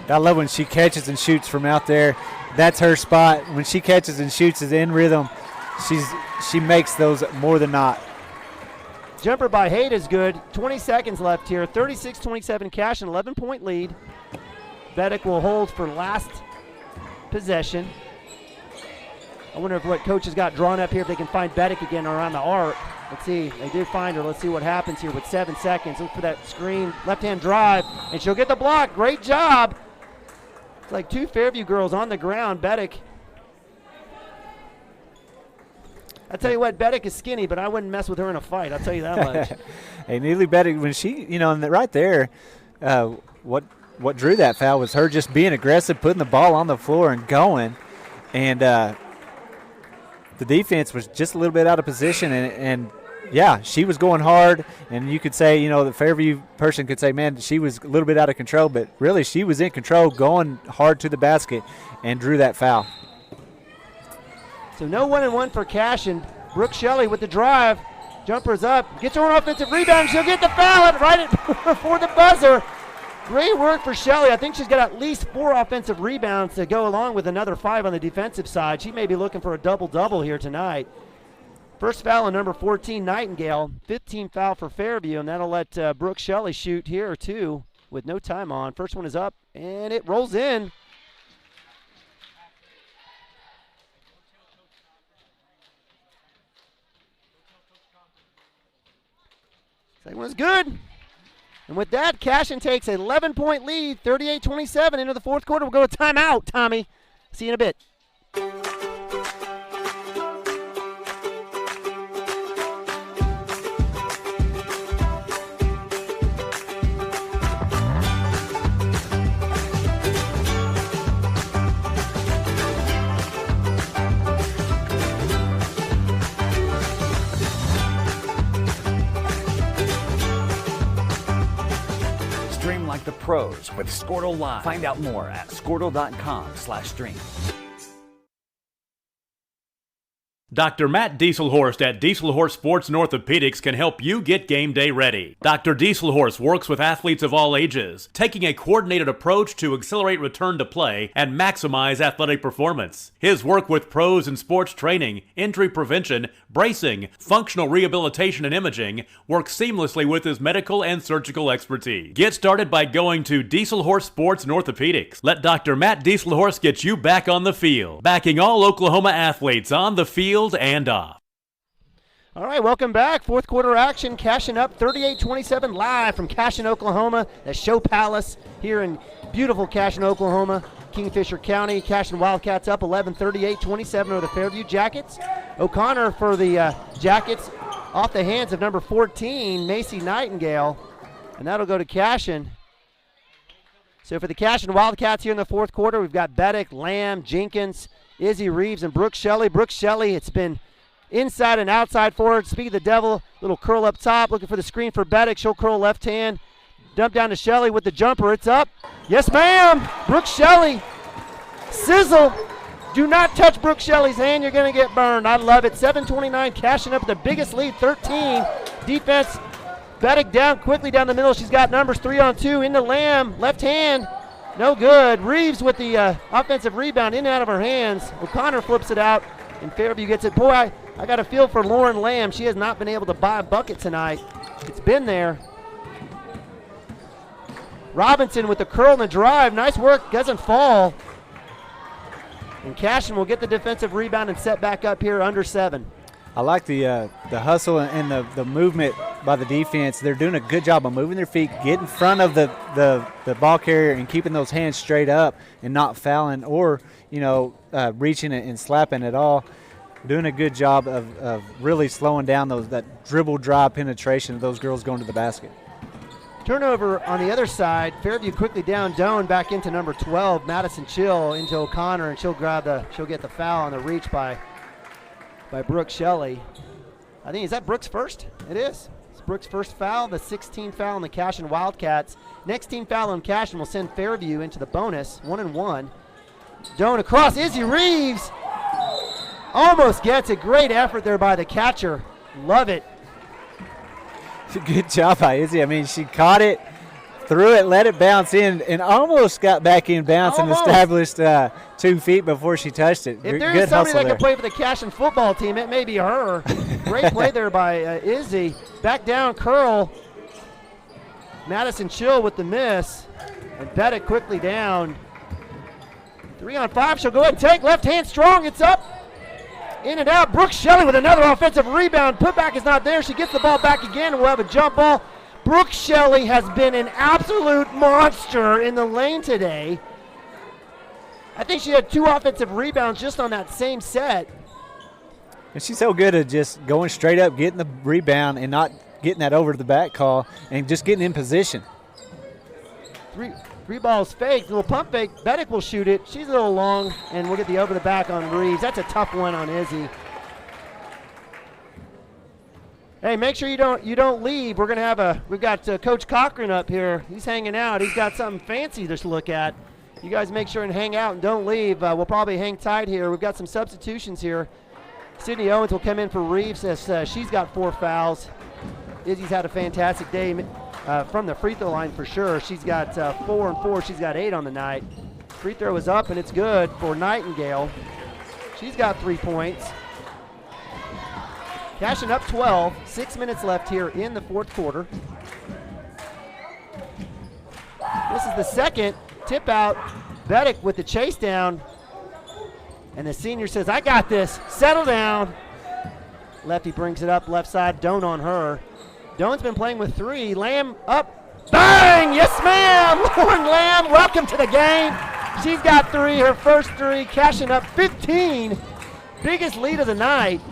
I love when she catches and shoots from out there. That's her spot. When she catches and shoots is in rhythm. She makes those more than not. Jumper by Haight is good. 20 seconds left here. 36-27 Cashion, 11-point lead. Beddick will hold for last possession. I wonder if what coach has got drawn up here, if they can find Beddick again around the arc. Let's see. They did find her. Let's see what happens here with 7 seconds. Look for that screen. Left-hand drive, and she'll get the block. Great job. It's like two Fairview girls on the ground. Beddick. I tell you what, Beddick is skinny, but I wouldn't mess with her in a fight. I'll tell you that much. Hey, Neely Beddick, when she, right there, what drew that foul was her just being aggressive, putting the ball on the floor and going. And the defense was just a little bit out of position. And yeah, she was going hard. And you could say, the Fairview person could say, man, she was a little bit out of control. But really, she was in control, going hard to the basket, and drew that foul. So no 1-and-1 for Cashion. Brooke Shelley with the drive. Jumper's up. Gets her own offensive rebound. She'll get the foul right before the buzzer. Great work for Shelley. I think she's got at least 4 offensive rebounds to go along with another 5 on the defensive side. She may be looking for a double-double here tonight. First foul on number 14, Nightingale. 15 foul for Fairview, and that'll let Brooke Shelley shoot here or 2 with no time on. First one is up, and it rolls in. Second one's good. And with that, Cashion takes an 11-point lead, 38-27 into the fourth quarter. We'll go to timeout, Tommy. See you in a bit. Stream like the pros with Squirtle Live. Find out more at Squirtle.com/stream. Dr. Matt Dieselhorst at Dieselhorst Sports and Orthopedics can help you get game day ready. Dr. Dieselhorst works with athletes of all ages, taking a coordinated approach to accelerate return to play and maximize athletic performance. His work with pros in sports training, injury prevention, bracing, functional rehabilitation, and imaging works seamlessly with his medical and surgical expertise. Get started by going to Dieselhorst Sports and Orthopedics. Let Dr. Matt Dieselhorst get you back on the field, backing all Oklahoma athletes on the field and off. All right, welcome back. Fourth quarter action. Cashion up 38-27 live from Cashion, Oklahoma. The Show Palace here in beautiful Cashion, Oklahoma. Kingfisher County. Cashion Wildcats up 38-27 over the Fairview Jackets. O'Connor for the Jackets off the hands of number 14, Macy Nightingale. And that'll go to Cashion. So for the Cashion Wildcats here in the fourth quarter, we've got Beddick, Lamb, Jenkins, Izzy Reeves, and Brooke Shelley. Brooke Shelley, it's been inside and outside forward. Speak of the devil, little curl up top, looking for the screen for Beddick. She'll curl left hand. Dump down to Shelley with the jumper. It's up. Yes, ma'am. Brooke Shelley. Sizzle. Do not touch Brooke Shelley's hand. You're going to get burned. I love it. 7:29, Cashion up the biggest lead, 13. Defense, Beddick down quickly down the middle. She's got numbers 3-on-2 into Lamb. Left hand. No good. Reeves with the offensive rebound in and out of her hands. O'Connor flips it out, and Fairview gets it. Boy, I got a feel for Lauren Lamb. She has not been able to buy a bucket tonight. It's been there. Robinson with the curl and the drive. Nice work. Doesn't fall. And Cashion will get the defensive rebound and set back up here under 7. I like the hustle and the movement by the defense. They're doing a good job of moving their feet, getting in front of the ball carrier and keeping those hands straight up and not fouling or, reaching it and slapping at all. Doing a good job of really slowing down that dribble drive penetration of those girls going to the basket. Turnover on the other side. Fairview quickly down. Doan back into number 12, Madison Chill into O'Connor, and she'll get the foul on the reach by Brooke Shelley. I think, is that Brooke's first? It is. It's Brooke's first foul, the 16th foul on the Cashion Wildcats. Next team foul on Cashion will send Fairview into the bonus, 1-1. Doan across, Izzy Reeves almost gets a great effort there by the catcher. Love it. Good job by Izzy. I mean, she caught it, threw it, let it bounce in, and almost got back in bounds and established 2 feet before she touched it. If there's somebody that can play for the Cashion football team, it may be her. Great play there by Izzy. Back down, curl. Madison Chill with the miss. And Beddick quickly down. 3-on-5, she'll go ahead and take. Left hand strong, it's up. In and out, Brooke Shelley with another offensive rebound. Putback is not there. She gets the ball back again, and we'll have a jump ball. Brooke Shelley has been an absolute monster in the lane today. I think she had 2 offensive rebounds just on that same set. And she's so good at just going straight up, getting the rebound, and not getting that over to the back call, and just getting in position. Three balls fake, little pump fake. Beddick will shoot it. She's a little long, and we'll get the over the back on Reeves. That's a tough one on Izzy. Hey, make sure you don't leave. We've got Coach Cochran up here. He's hanging out. He's got something fancy to look at. You guys make sure and hang out and don't leave. We'll probably hang tight here. We've got some substitutions here. Sydney Owens will come in for Reeves as she's got 4 fouls. Izzy's had a fantastic day from the free throw line for sure. She's got 4 and 4. She's got 8 on the night. Free throw is up, and it's good for Nightingale. She's got 3 points. Cashion up 12. 6 minutes left here in the fourth quarter. This is the second tip out. Beddick with the chase down. And the senior says, I got this. Settle down. Lefty brings it up left side. Doan on her. Doan's been playing with 3. Lamb up. Bang! Yes, ma'am! Lauren Lamb, welcome to the game. She's got 3, her first 3. Cashion up 15. Biggest lead of the night.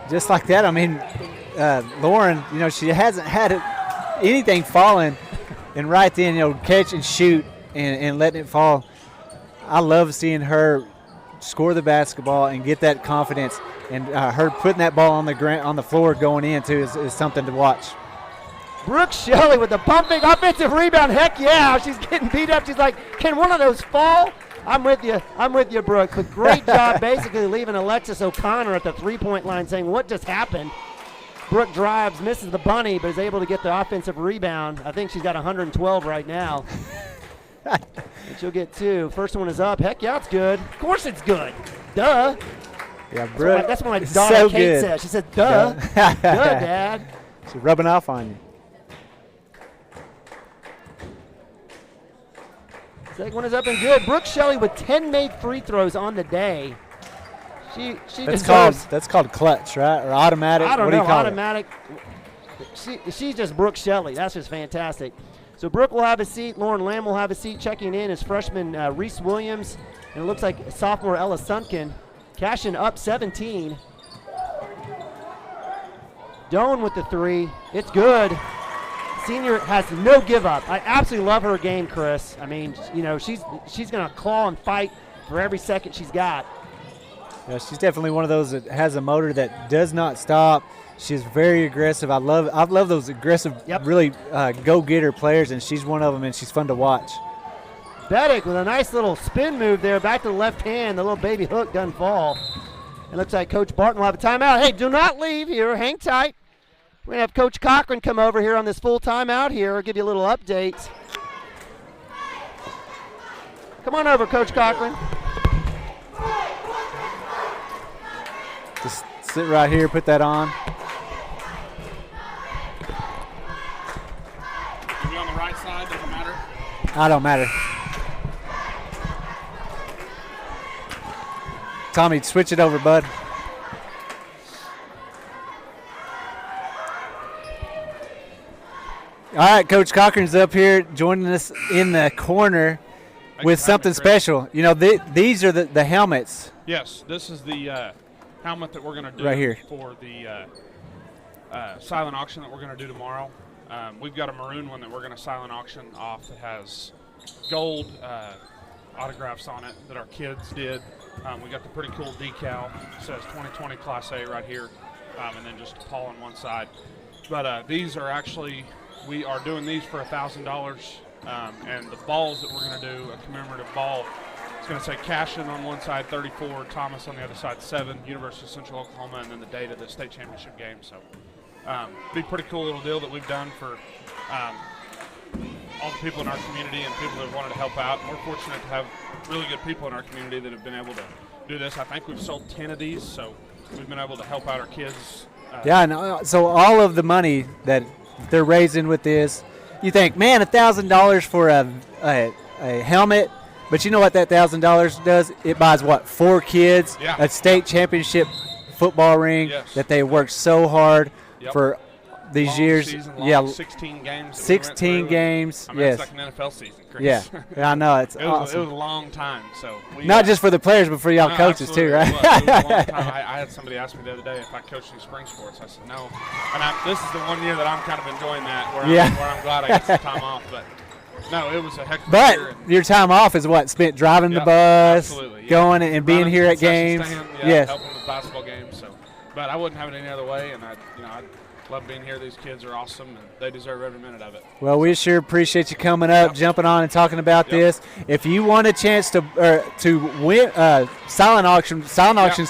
Just like that, I mean, Lauren, she hasn't had anything falling, and right then, catch and shoot and letting it fall. I love seeing her score the basketball and get that confidence, and her putting that ball on the floor going in too is something to watch. Brooke Shelley with the pumping offensive rebound. Heck yeah, she's getting beat up. She's like, can one of those fall? I'm with you, Brooke. But great job basically leaving Alexis O'Connor at the three-point line saying, what just happened? Brooke drives, misses the bunny, but is able to get the offensive rebound. I think she's got 112 right now. And she'll get 2. First one is up. Heck yeah, it's good. Of course it's good. Duh. Yeah, Brooke. That's what my daughter so Kate good. said. She said, duh. Duh, Dad. She's rubbing off on you. Second one is up and good. Brooke Shelley with 10 made free throws on the day. That's called clutch, right? Or automatic? I don't what know. Do you call automatic. She's just Brooke Shelley. That's just fantastic. So Brooke will have a seat. Lauren Lamb will have a seat. Checking in is freshman Reese Williams. And it looks like sophomore Ella Sunken. Cashion up 17. Doan with the 3. It's good. Senior has no give up. I absolutely love her game, Chris. I mean, you know, she's going to claw and fight for every second she's got. Yeah, she's definitely one of those that has a motor that does not stop. She's very aggressive. I love those aggressive, really go-getter players, and she's one of them, and she's fun to watch. Beddick with a nice little spin move there, back to the left hand. The little baby hook doesn't fall. It looks like Coach Barton will have a timeout. Hey, do not leave here. Hang tight. We're going to have Coach Cochran come over here on this full timeout here. I'll give you a little update. Come on over, Coach Cochran. Just sit right here, put that on. Are we on the right side? Doesn't matter? I don't matter. Tommy, switch it over, bud. All right, Coach Cochran's up here joining us in the corner with something special. You know, these are the helmets. Yes, this is the helmet that we're going to do right here for the silent auction that we're going to do tomorrow. We've got a maroon one that we're going to silent auction off that has gold autographs on it that our kids did. We got the pretty cool decal. It says 2020 Class A right here, and then just Paul on one side. But these are actually, we are doing these for $1,000, and the balls that we're going to do, a commemorative ball, it's going to say Cashion on one side, 34, Thomas on the other side, 7, University of Central Oklahoma, and then the date of the state championship game. So be a pretty cool little deal that we've done for all the people in our community and people that have wanted to help out. And we're fortunate to have really good people in our community that have been able to do this. I think we've sold 10 of these, so we've been able to help out our kids. Yeah, and so all of the money that they're raising with this, you think, man, $1,000 for a helmet, but you know what that $1,000 does? It buys what, 4 kids a state championship football ring that they worked so hard for these long years. Season, 16 games. 16 games. I mean, it's like an NFL season, Chris. Yeah, I know. It's awesome. It was a long time. So not just for the players, but for y'all coaches too, right? It was a long time. I had somebody ask me the other day if I coached any spring sports. I said no. And this is the one year that I'm kind of enjoying that, where I'm glad I get some time off. But no, it was a heck of a year. But your time off is what? Spent driving the bus, going and being here at games. Yes. Helping with basketball games. So, but I wouldn't have it any other way, and I love being here. These kids are awesome, and they deserve every minute of it. Well, we sure appreciate you coming up, jumping on, and talking about this. If you want a chance to win silent auctions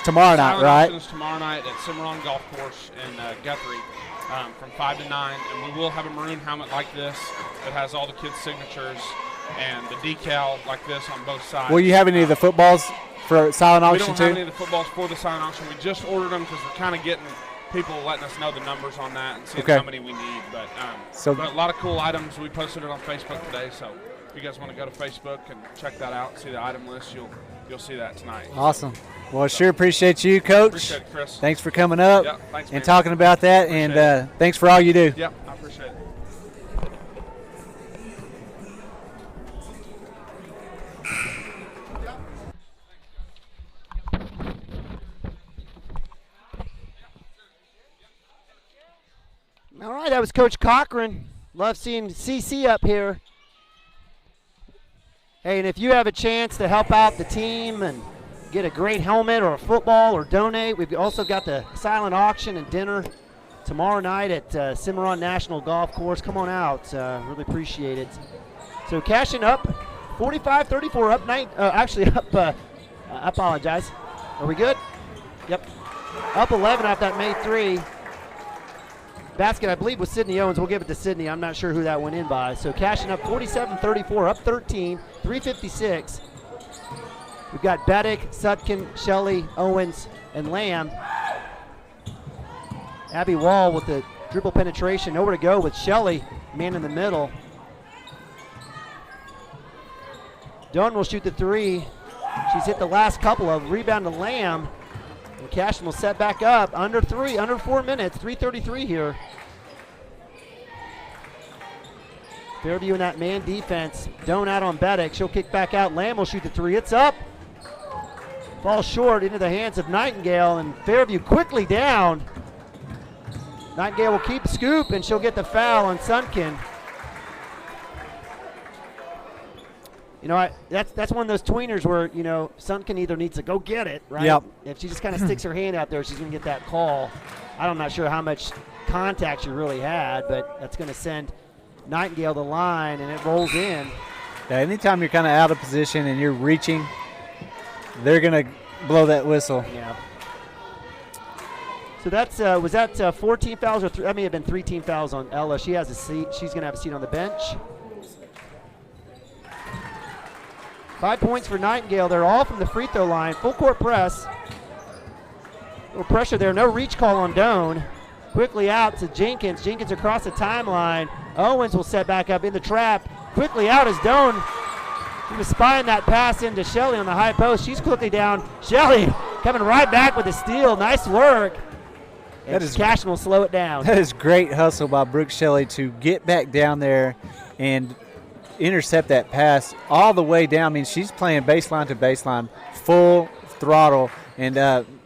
tomorrow night, right? Silent auctions tomorrow night at Cimarron Golf Course in Guthrie from 5 to 9, and we will have a maroon helmet like this that has all the kids' signatures and the decal like this on both sides. Will you have any of the footballs for silent auction too? We don't have any of the footballs for the silent auction. We just ordered them because we're kind of getting people letting us know the numbers on that and seeing how many we need. But a lot of cool items. We posted it on Facebook today, so if you guys want to go to Facebook and check that out, see the item list, you'll see that tonight. Awesome. Well, I sure appreciate you, Coach. Appreciate it, Chris. Thanks for coming up thanks, and talking about that, and thanks for all you do. Yep, I appreciate it. All right, that was Coach Cochran. Love seeing CC up here. Hey, and if you have a chance to help out the team and get a great helmet or a football or donate, we've also got the silent auction and dinner tomorrow night at Cimarron National Golf Course. Come on out. Really appreciate it. So Cashion up 45-34, up 9. Actually, up. I apologize. Are we good? Yep. Up 11 off that made 3. Basket, I believe, was Sydney Owens. We'll give it to Sydney. I'm not sure who that went in by. So Cashion up 47-34, up 13, 3:56. We've got Beddick, Sutkin, Shelley, Owens, and Lamb. Abby Wall with the dribble penetration. Nowhere to go with Shelley, man in the middle. Dunn will shoot the 3. She's hit the last couple of. Rebound to Lamb. And Cashion will set back up. Under 4 minutes. 3:33 here. Fairview in that man defense. Doan out on Beddick. She'll kick back out. Lamb will shoot the 3. It's up. Falls short into the hands of Nightingale. And Fairview quickly down. Nightingale will keep scoop, and she'll get the foul on Sunkin. You know, that's one of those tweeners where, you know, Sunkin either needs to go get it, right? Yep. If she just kind of sticks her hand out there, she's going to get that call. I'm not sure how much contact she really had, but that's going to send Nightingale the line, and it rolls in. Yeah, anytime you're kind of out of position and you're reaching, they're going to blow that whistle. Yeah. So that's was that 14 fouls or that may have been 3 team fouls on Ella. She has a seat. She's going to have a seat on the bench. 5 points for Nightingale. They're all from the free throw line. Full court press. Little pressure there. No reach call on Doan. Quickly out to Jenkins. Jenkins across the timeline. Owens will set back up in the trap. Quickly out is Doan. He was spying that pass into Shelley on the high post. She's quickly down. Shelley coming right back with a steal. Nice work. And Cashion will slow it down. That is great hustle by Brooke Shelley to get back down there and intercept that pass all the way down. I mean, she's playing baseline to baseline, full throttle, and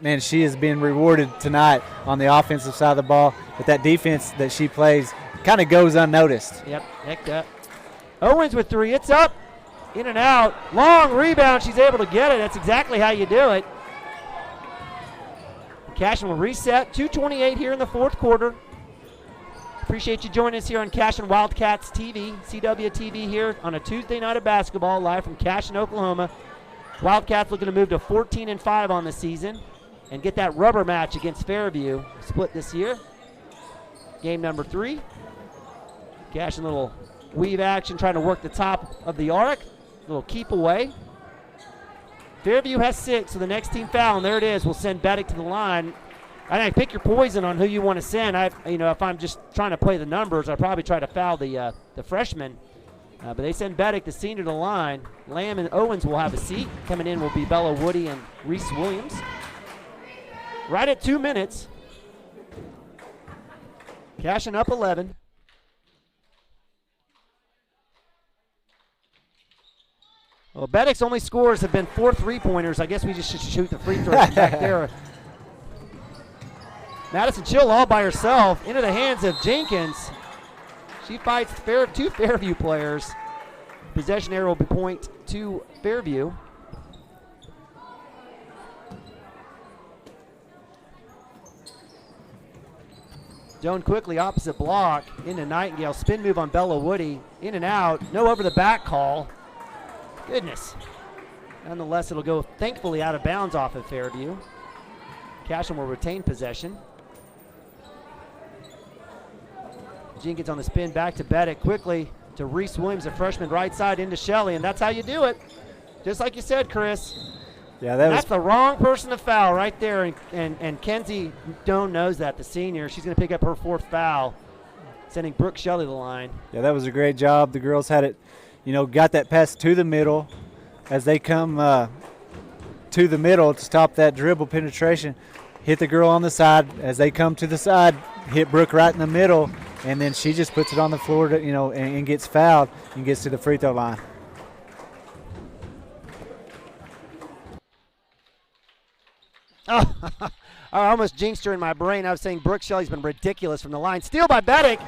man, she has been rewarded tonight on the offensive side of the ball. But that defense that she plays kind of goes unnoticed. Yep, heck up. Owens with 3. It's up, in and out. Long rebound. She's able to get it. That's exactly how you do it. Cashion will reset. 2:28 here in the fourth quarter. Appreciate you joining us here on Cashion Wildcats TV, CWTV here on a Tuesday night of basketball, live from Cashion, Oklahoma. Wildcats looking to move to 14-5 on the season and get that rubber match against Fairview split this year. Game number 3. Cashion little weave action, trying to work the top of the arc. Little keep away. Fairview has 6, so the next team foul, and there it is. We'll send Beddick to the line. I pick your poison on who you want to send. If I'm just trying to play the numbers, I'd probably try to foul the freshman. But they send Beddick, the senior, to the line. Lamb and Owens will have a seat. Coming in will be Bella Woody and Reese Williams. Right at 2 minutes. Cashion up 11. Well, Beddick's only scores have been 4 3-pointers. I guess we just should shoot the free throws back there. Madison Chill all by herself into the hands of Jenkins. She fights 2 Fairview players. Possession arrow will be point to Fairview. Doan quickly opposite block into Nightingale. Spin move on Bella Woody. In and out. No over the back call. Goodness. Nonetheless, it'll go thankfully out of bounds off of Fairview. Cashion will retain possession. Jenkins on the spin back to Beddick. Quickly to Reese Williams, the freshman, right side into Shelley, and that's how you do it. Just like you said, Chris. Yeah, that's the wrong person to foul right there, and Kenzie Doan knows that, the senior. She's going to pick up her 4th foul, sending Brooke Shelley to the line. Yeah, that was a great job. The girls had it, got that pass to the middle as they come to the middle to stop that dribble penetration. Hit the girl on the side. As they come to the side, hit Brooke right in the middle, and then she just puts it on the floor to, and gets fouled and gets to the free throw line. Oh, I almost jinxed her in my brain. I was saying Brooke Shelley's been ridiculous from the line. Steal by Beddick.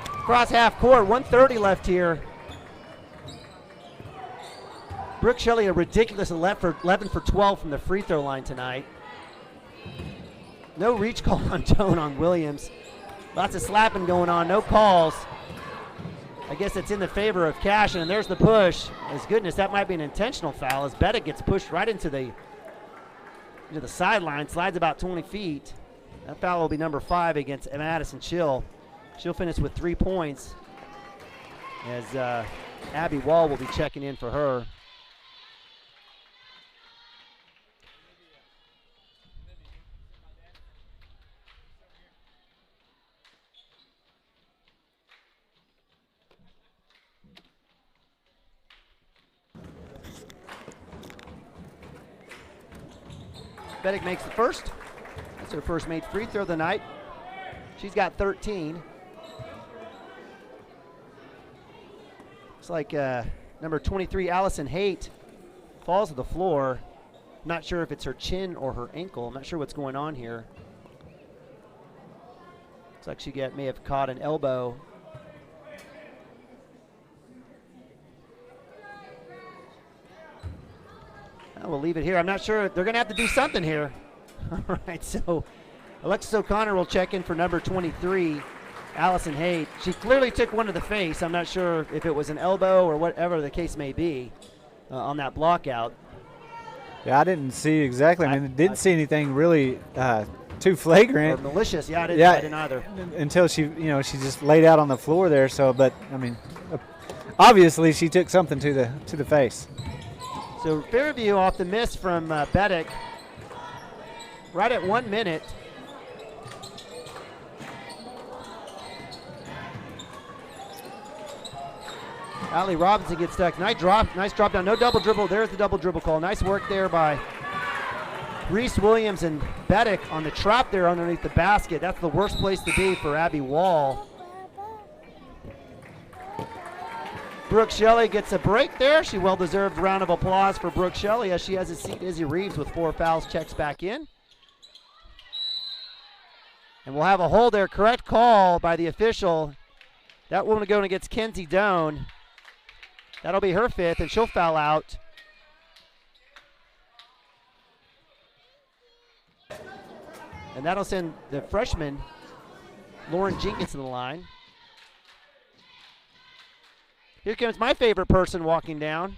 Cross half court, 1:30 left here. Brooke Shelley a ridiculous 11 for 12 from the free throw line tonight. No reach call on Doan on Williams. Lots of slapping going on, no calls. I guess it's in the favor of Cashion, and there's the push. As goodness, that might be an intentional foul as Bedick gets pushed right into the sideline, slides about 20 feet. That foul will be number 5 against Madison Chill. She'll finish with 3 points as Abby Wall will be checking in for her. Bedick makes the first. That's her first made free throw of the night. She's got 13. Looks like number 23, Allison Haight, falls to the floor. Not sure if it's her chin or her ankle. I'm not sure what's going on here. Looks like she may have caught an elbow. We'll leave it here. I'm not sure. They're going to have to do something here. All right, so Alexis O'Connor will check in for number 23, Allison Haight. She clearly took one to the face. I'm not sure if it was an elbow or whatever the case may be on that block out. Yeah, I didn't see exactly. I didn't see anything really too flagrant. Or malicious. Yeah, I didn't either. Until she just laid out on the floor there. So, but I mean, obviously she took something to the face. So Fairview off the miss from Bedick right at 1 minute. Allie Robinson gets stuck. Nice drop down. No double dribble. There's the double dribble call. Nice work there by Reese Williams and Bedick on the trap there underneath the basket. That's the worst place to be for Abby Wall. Brooke Shelley gets a break there. She well-deserved round of applause for Brooke Shelley as she has a seat. Izzy Reeves with 4 fouls checks back in. And we'll have a hold there. Correct call by the official. That woman going against Kenzie Doan. That'll be her 5th, and she'll foul out. And that'll send the freshman, Lauren Jenkins, to the line. Here comes my favorite person walking down.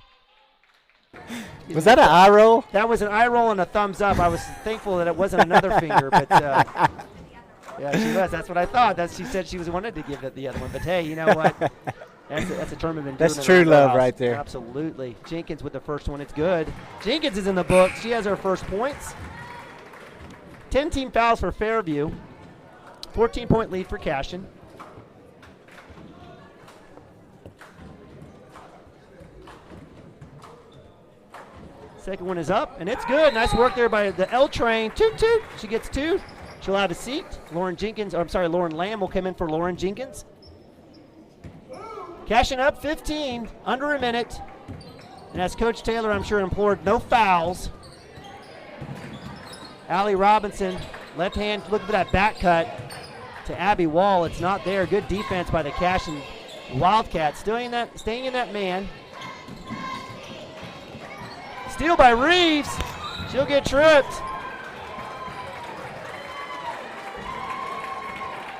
Was that an eye roll? That was an eye roll and a thumbs up. I was thankful that it wasn't another finger, but yeah, she was. That's what I thought. She said she wanted to give it the other one, but hey, you know what? That's a term of endearment. That's true love right there. Absolutely. Jenkins with the first one. It's good. Jenkins is in the book. She has her first points. 10 team fouls for Fairview. 14-point lead for Cashion. Second one is up, and it's good. Nice work there by the L train. Toot. She gets 2. She'll have a seat. Lauren Lamb will come in for Lauren Jenkins. Cashion up 15, under a minute. And as Coach Taylor, I'm sure, implored, no fouls. Allie Robinson, left hand, look for that back cut to Abby Wall. It's not there. Good defense by the Cashion Wildcats. Staying in that man. Steal by Reeves. She'll get tripped.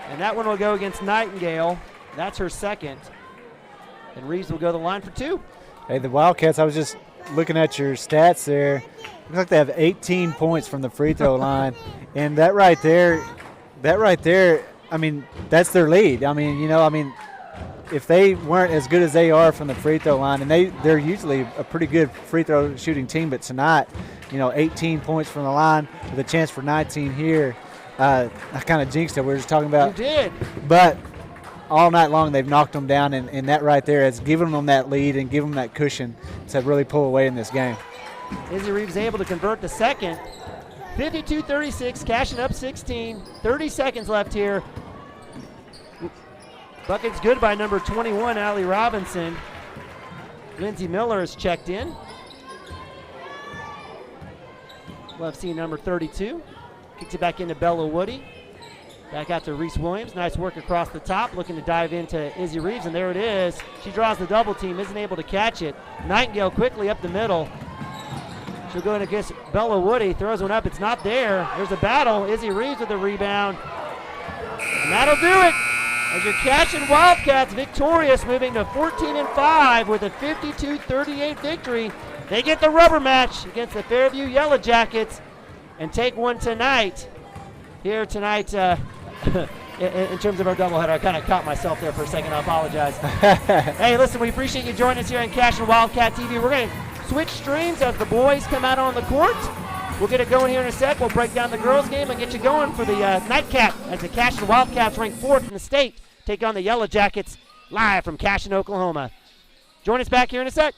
And that one will go against Nightingale. That's her second. And Reeves will go to the line for 2. Hey, the Wildcats, I was just looking at your stats there. Looks like they have 18 points from the free throw line. And that right there, I mean, that's their lead. I mean, if they weren't as good as they are from the free throw line, and they're usually a pretty good free throw shooting team, but tonight, 18 points from the line with a chance for 19 here. I kind of jinxed it. We were just talking about. You did. But all night long they've knocked them down, and that right there has given them that lead and given them that cushion to really pull away in this game. Izzy Reeves able to convert the second. 52-36, Cashion up 16. 30 seconds left here. Bucket's good by number 21, Allie Robinson. Lindsey Miller is checked in. We'll have seen number 32. Kicks it back into Bella Woody. Back out to Reese Williams. Nice work across the top, looking to dive into Izzy Reeves, and there it is. She draws the double team, isn't able to catch it. Nightingale quickly up the middle. She'll go in against Bella Woody, throws one up, it's not there. There's a battle. Izzy Reeves with the rebound. And that'll do it. As your Cashion Wildcats victorious, moving to 14-5 with a 52-38 victory. They get the rubber match against the Fairview Yellow Jackets and take one tonight. Here tonight, in terms of our doubleheader, I kind of caught myself there for a second. I apologize. Hey, listen, we appreciate you joining us here on Cashion Wildcat TV. We're going to switch streams as the boys come out on the court. We'll get it going here in a sec. We'll break down the girls' game and get you going for the nightcap as the Cashion Wildcats, ranked 4th in the state, take on the Yellow Jackets live from Cashion, Oklahoma. Join us back here in a sec.